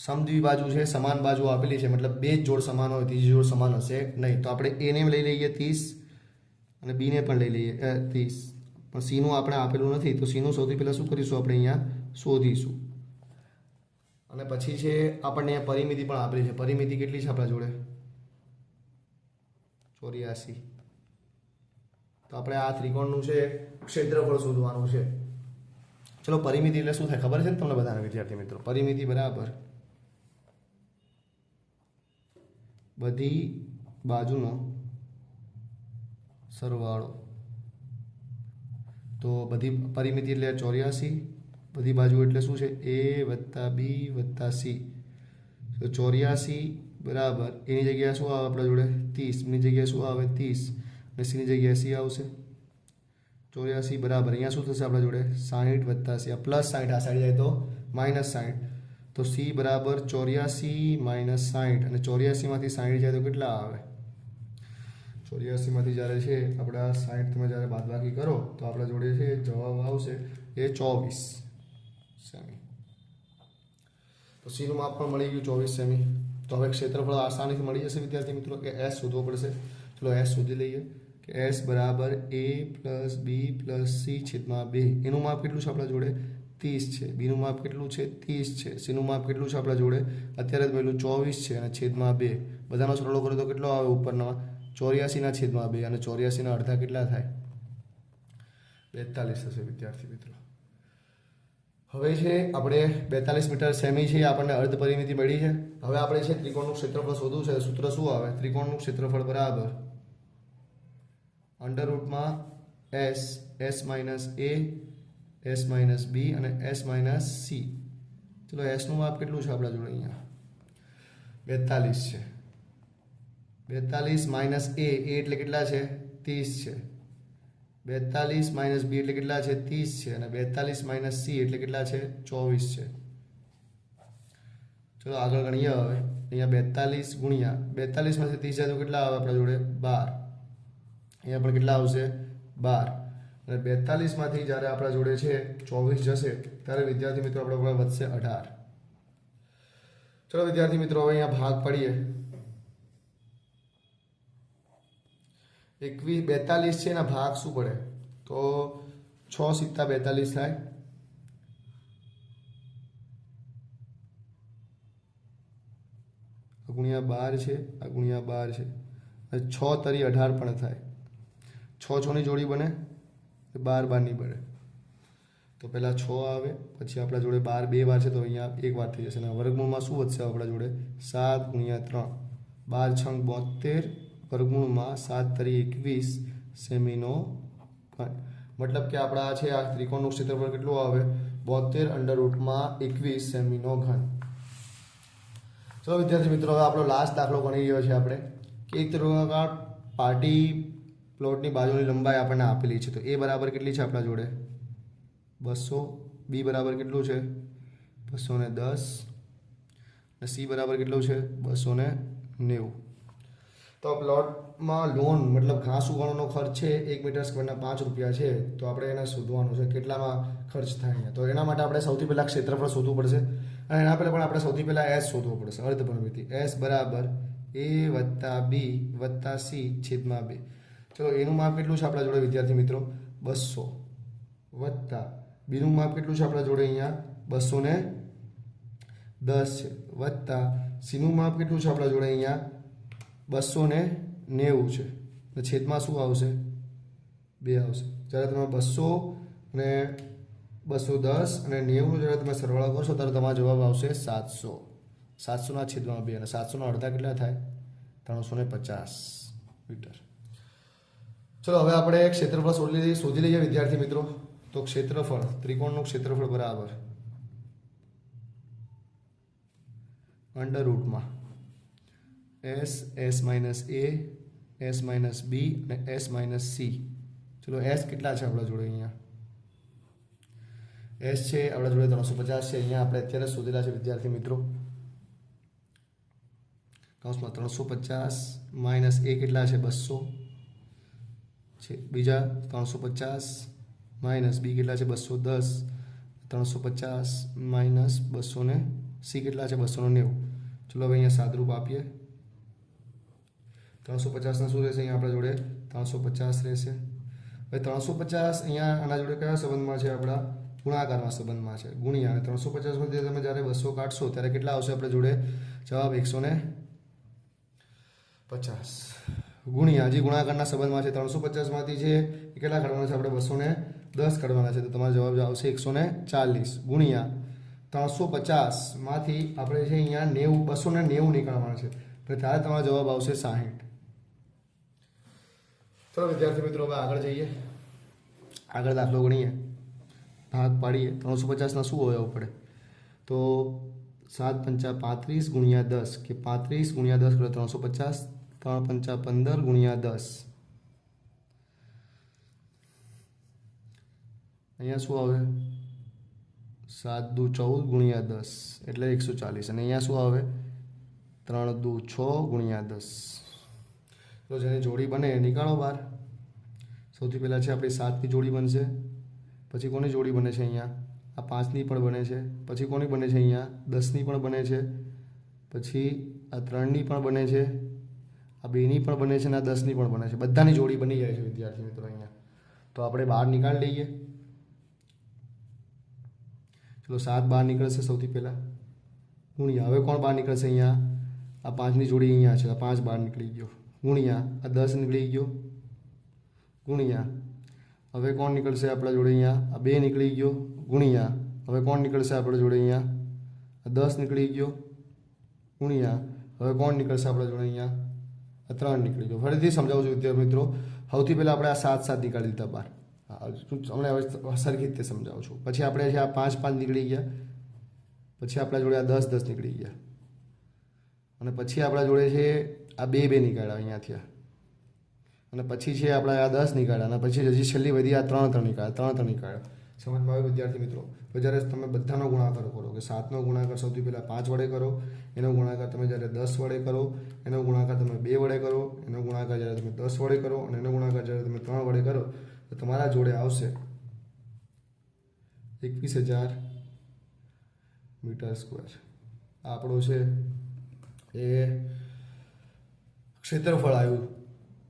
સમદ્વિબાજુ છે સમાન બાજુ આપેલી છે, મતલબ બે જ જોડ સમાન હોય ત્રીજી જોડ સમાન હશે નહીં. તો આપણે A ને લઈ લઈએ 30 અને B ને પણ લઈ લઈએ 30, પણ C નું આપણે આપેલું નથી. તો C નું સૌથી પહેલાં શું કરીશું આપણે અહીંયા શોધીશું. અને પછી છે આપણને અહીંયા પરિમિતિ પણ આપેલી છે. પરિમિતિ કેટલી છે આપણા જોડે 84. તો આપણે આ ત્રિકોણનું છે ક્ષેત્રફળ શોધવાનું છે. ચલો પરિમિતિ એટલે શું થાય ખબર છે ને તમને બધાને વિદ્યાર્થી મિત્રો, પરિમિતિ બરાબર બધી બાજુનો સરવાળો. તો બધી પરિમિતિ એટલે 84, બધી બાજુ એટલે શું છે A વત્તા B વત્તા C. તો 84 બરાબર એની જગ્યાએ શું આવે આપણા જોડે 30, એની જગ્યાએ શું આવે 30 અને C ની જગ્યાએ C આવશે. 84 બરાબર અહીંયા શું થશે આપણા જોડે 60 વત્તા C, આ પ્લસ 60 આ સાઈડ જાય તો માઇનસ 60. તો C બરાબર 84 માઇનસ 60 અને 84 માંથી 60 જાય તો કેટલા આવે 84 માંથી જ્યારે છે આપણા 60 તમે જ્યારે બાદબાકી કરો તો આપણા જોડે છે જવાબ આવશે એ 24 સેમી. તો C નું માપ પણ મળી ગયું 24 સેમી. તો હવે ક્ષેત્રફળ આસાનીથી મળી જશે વિદ્યાર્થી મિત્રો કે S શોધવો પડશે. ચલો S શોધી લઈએ કે S બરાબર A plus B plus C છેદમાં 2. એનું માપ કેટલું છે આપણા જોડે 30 છે. બીનું માપ કેટલું છે 30 છે. સીનું માપ કેટલું છે આપણા જોડે અત્યારે પહેલું 24 છે અને છેદમાં 2. બધાનો સરળો કરો તો કેટલો આવે ઉપરના 84 ના છેદમાં 2 અને 84 ના અડધા કેટલા થાય 42 થશે વિદ્યાર્થી મિત્રો. હવે છે આપણે 42 મીટર સેમી છે, આપણને અર્ધ પરિમિતિ મળી છે. હવે આપણે છે ત્રિકોણનું ક્ષેત્રફળ શોધવું છે. સૂત્ર શું આવે? ત્રિકોણનું ક્ષેત્રફળ બરાબર અંડર રૂટમાં s s minus a s minus b અને s માઇનસ c. ચલો s નું માપ કેટલું છે આપણા જોડે? અહીંયા 42 છે. 42 માઇનસ a એટલે કેટલા છે? 30 છે. 42 માઇનસ b એટલે કેટલા છે? 30 છે. અને 42 માઇનસ c એટલે કેટલા છે? 24 છે. ચલો આગળ ગણીએ. હવે અહીંયા 42 ગુણ્યા 42 માંથી 30 જાય તો કેટલા આવે આપણા જોડે? 12. અહીંયા પણ કેટલા આવશે? 12. અને 42 માંથી જ્યારે આપણા જોડે છે 24 જશે ત્યારે વિદ્યાર્થી મિત્રો આપણા પર વધશે 18. ચલો વિદ્યાર્થી મિત્રો હવે અહીંયા ભાગ પાડીએ. 42 છે એના ભાગ શું પડે? તો 6 સિત્તા 42 થાય. ગુણ્યા 12 છે, આ ગુણ્યા 12 છે. 6 તરી 18 પણ થાય. 6 ની જોડી બને, 12 ની બને. તો પહેલાં 6 આવે, પછી આપણા જોડે 12 બે વાર છે તો અહીંયા એક વાર થઈ જશે. અને વર્ગમૂળમાં શું વધશે આપણા જોડે? 7 ગુણ્યા 3, 12 છંગ 72, વર્ગમૂળમાં 7 તરી 21 સેમીનો ઘન. મતલબ કે આપણા છે આ ત્રિકોણનું ક્ષેત્રફળ કેટલું આવે? 72 અંડર રૂટમાં 21 સેમીનો ઘન. ચલો વિદ્યાર્થી મિત્રો હવે આપણો લાસ્ટ દાખલો ગણી રહ્યો છે આપણે કે એક ત્રિકોણાકાર પાર્ટી પ્લોટની બાજુની લંબાઈ આપણને આપેલી છે. તો એ બરાબર કેટલી છે આપણા જોડે? 200. બી બરાબર કેટલું છે? 210. અને સી બરાબર કેટલું છે? 290. તો પ્લોટમાં લોન મતલબ ઘાસ ઉગાડવાનો ખર્ચ છે 1 મીટર સ્ક્વેરના 5 રૂપિયા છે. તો આપણે એને શોધવાનું છે કેટલામાં ખર્ચ થાય. તો એના માટે આપણે સૌથી પહેલાં ક્ષેત્રફળ શોધવું પડશે. અને એના પહેલાં પણ આપણે સૌથી પહેલાં એસ શોધવો પડશે, અર્ધ પરિમિતિ. એસ બરાબર a વત્તા બી વત્તા સી છેદમાં 2. ચલો એનું માપ કેટલું છે આપણા જોડે વિદ્યાર્થી મિત્રો? 200 વત્તા બીનું માપ કેટલું છે આપણા જોડે? અહીંયા 210 છે. વત્તા સીનું માપ કેટલું છે આપણા જોડે? અહીંયા 290 છે. અને છેદમાં શું આવશે? 2 આવશે. જ્યારે તમે 200 અને 210 અને 90 જ્યારે તમે સરવાળો કરશો ત્યારે તમારો જવાબ આવશે 700. 700ના છેદમાં 2 અને 700ના અડધા કેટલા થાય? 350 મીટર. ચલો હવે આપણે ક્ષેત્રફળ શોધી લઈએ વિદ્યાર્થી મિત્રો. તો ક્ષેત્રફળ, ત્રિકોણનું ક્ષેત્રફળ બરાબર અંડર રૂટમાં S S minus A S minus B અને એસ માઇનસ સી. ચલો એસ કેટલા છે આપણા જોડે? અહીંયા એસ છે આપણા જોડે 350 છે. અહીંયા આપણે અત્યારે શોધેલા છે વિદ્યાર્થી મિત્રો. કૌંસમાં 350 માઇનસ એ કેટલા છે? 200 છે. બીજા 350 માઇનસ બી કેટલા છે? 210. 350 માઇનસ 200 ને સી કેટલા છે? 290. ચલો હવે અહીંયા સાદરૂપ આપીએ. 350ના શું રહેશે? અહીંયા આપણા જોડે 350 રહેશે. હવે 350 અહીંયા આના જોડે કયા સંબંધમાં છે? આપણા ગુણાકારમાં સંબંધમાં છે. ગુણ્યા અને 350માંથી તમે જ્યારે 200 કાઢશો ત્યારે કેટલા આવશે આપણા જોડે? જવાબ 150. ગુણ્યા હજી ગુણાકારના સંબંધમાં છે. 350માંથી છે એ કેટલા કાઢવાના છે? આપણે 210 કાઢવાના છે. તો તમારો જવાબ આવશે 140. ગુણ્યા 350માંથી આપણે છે અહીંયા 290 નીકળવાના છે. તો ત્યારે તમારો જવાબ આવશે 60. ચલો વિદ્યાર્થી મિત્રો હવે આગળ જઈએ. આગળ દાખલો ગણીએ, ભાગ પાડીએ. 350ના શું હોય પડે? તો 7 પંચા 35 ગુણ્યા 10 કે 35 ગુણ્યા 10 કરો 350. 3 પંચા 15 ગુણ્યા 10. અહીંયા શું આવે? 7 દુ 14 ગુણ્યા 10 એટલે 140. અને અહીંયા શું આવે? 3 દુ 6 ગુણ્યા 10. તો જેની જોડી બને એ નીકાળો બહાર. સૌથી પહેલાં છે આપણી 7ની જોડી બનશે. પછી કોની જોડી બને છે? અહીંયા આ 5ની પણ બને છે. પછી કોની બને છે? અહીંયા 10ની પણ બને છે. પછી આ 3ની પણ બને છે. આ 2ની પણ બને છે અને આ 10ની પણ બને છે. બધાની જોડી બની જાય છે વિદ્યાર્થી મિત્રો અહીંયા. તો આપણે બહાર નીકાળી લઈએ. ચલો 7 બહાર નીકળશે સૌથી પહેલાં. ગુણ્યા હવે કોણ બહાર નીકળશે? અહીંયા આ 5ની જોડી અહીંયા છે. આ 5 બહાર નીકળી ગયો. ગુણ્યા આ 10 નીકળી ગયો. ગુણ્યા હવે કોણ નીકળશે આપણા જોડે અહીંયા? આ 2 નીકળી ગયો ગુણ્યા હવે કોણ નીકળશે આપણા જોડે અહીંયા? આ 10 નીકળી ગયો ગુણ્યા હવે કોણ નીકળશે આપણા જોડે અહીંયા? આ 3 નીકળી ગયો. ફરીથી સમજાવું છું વિદ્યાર્થી મિત્રો. સૌથી પહેલાં આપણે આ 7 નીકાળી દીધા બહાર. હમણાં હવે સરખી રીતે સમજાવું છું. પછી આપણે છે આ 5 નીકળી ગયા. પછી આપણા જોડે આ 10 નીકળી ગયા. અને પછી આપણા જોડે છે આ 2 નીકાળ્યા અહીંયાથી. અને પછી છે આપણા આ 10 નીકાળ્યા. અને પછી હજી છેલ્લી વધી આ 3 નીકાળ્યા. સમજમાં આવ્યું વિદ્યાર્થી મિત્રો? તો જ્યારે તમે બધાનો ગુણાકાર કરો કે 7નો ગુણાકાર સૌથી પહેલાં 5 વડે કરો, એનો ગુણાકાર તમે જ્યારે 10 વડે કરો, એનો ગુણાકાર તમે 2 વડે કરો, એનો ગુણાકાર જ્યારે તમે 10 વડે કરો અને એનો ગુણાકાર જ્યારે તમે 3 વડે કરો તો તમારા જોડે આવશે 21,000 મીટર સ્ક્વેર. આપણું છે એ ક્ષેત્રફળ આવ્યું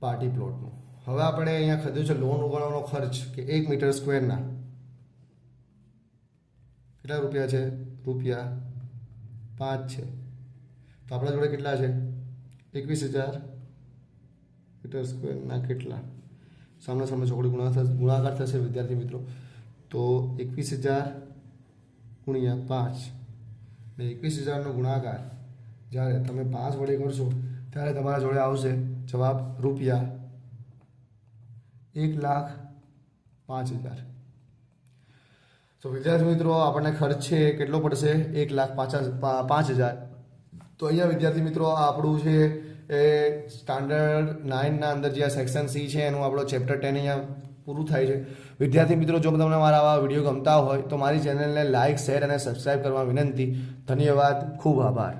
પાર્ટી પ્લોટનું. હવે આપણે અહીંયા ખાધું છે લોન ઉગાડવાનો ખર્ચ કે 1 મીટર સ્ક્વેરના કેટલા રૂપિયા છે? રૂપિયા 5 છે. તો આપણા જોડે કેટલા છે? 21,000 મીટર સ્ક્વેરના કેટલા? સામે ચોકડી ગુણાકાર થશે વિદ્યાર્થી મિત્રો. તો 21,000 ગુણ્યા 5 ને 21,000નો ગુણાકાર જ્યારે તમે 5 વડે કરશો ત્યારે તમારા જોડે આવશે જવાબ રૂપિયા 1,05,000. તો વિદ્યાર્થી મિત્રો આપણને ખર્ચ છે કેટલો પડશે? 1,05,000. તો અહીંયા વિદ્યાર્થી મિત્રો આપણું છે એ સ્ટાન્ડર્ડ 9ના અંદર જે આ સેક્શન સી છે એનું આપણો ચેપ્ટર 10 અહીંયા પૂરું થાય છે. વિદ્યાર્થી મિત્રો જો તમને મારા આવા વિડીયો ગમતા હોય તો મારી ચેનલને લાઇક, શેર અને સબસ્ક્રાઈબ કરવા વિનંતી. ધન્યવાદ. ખૂબ આભાર.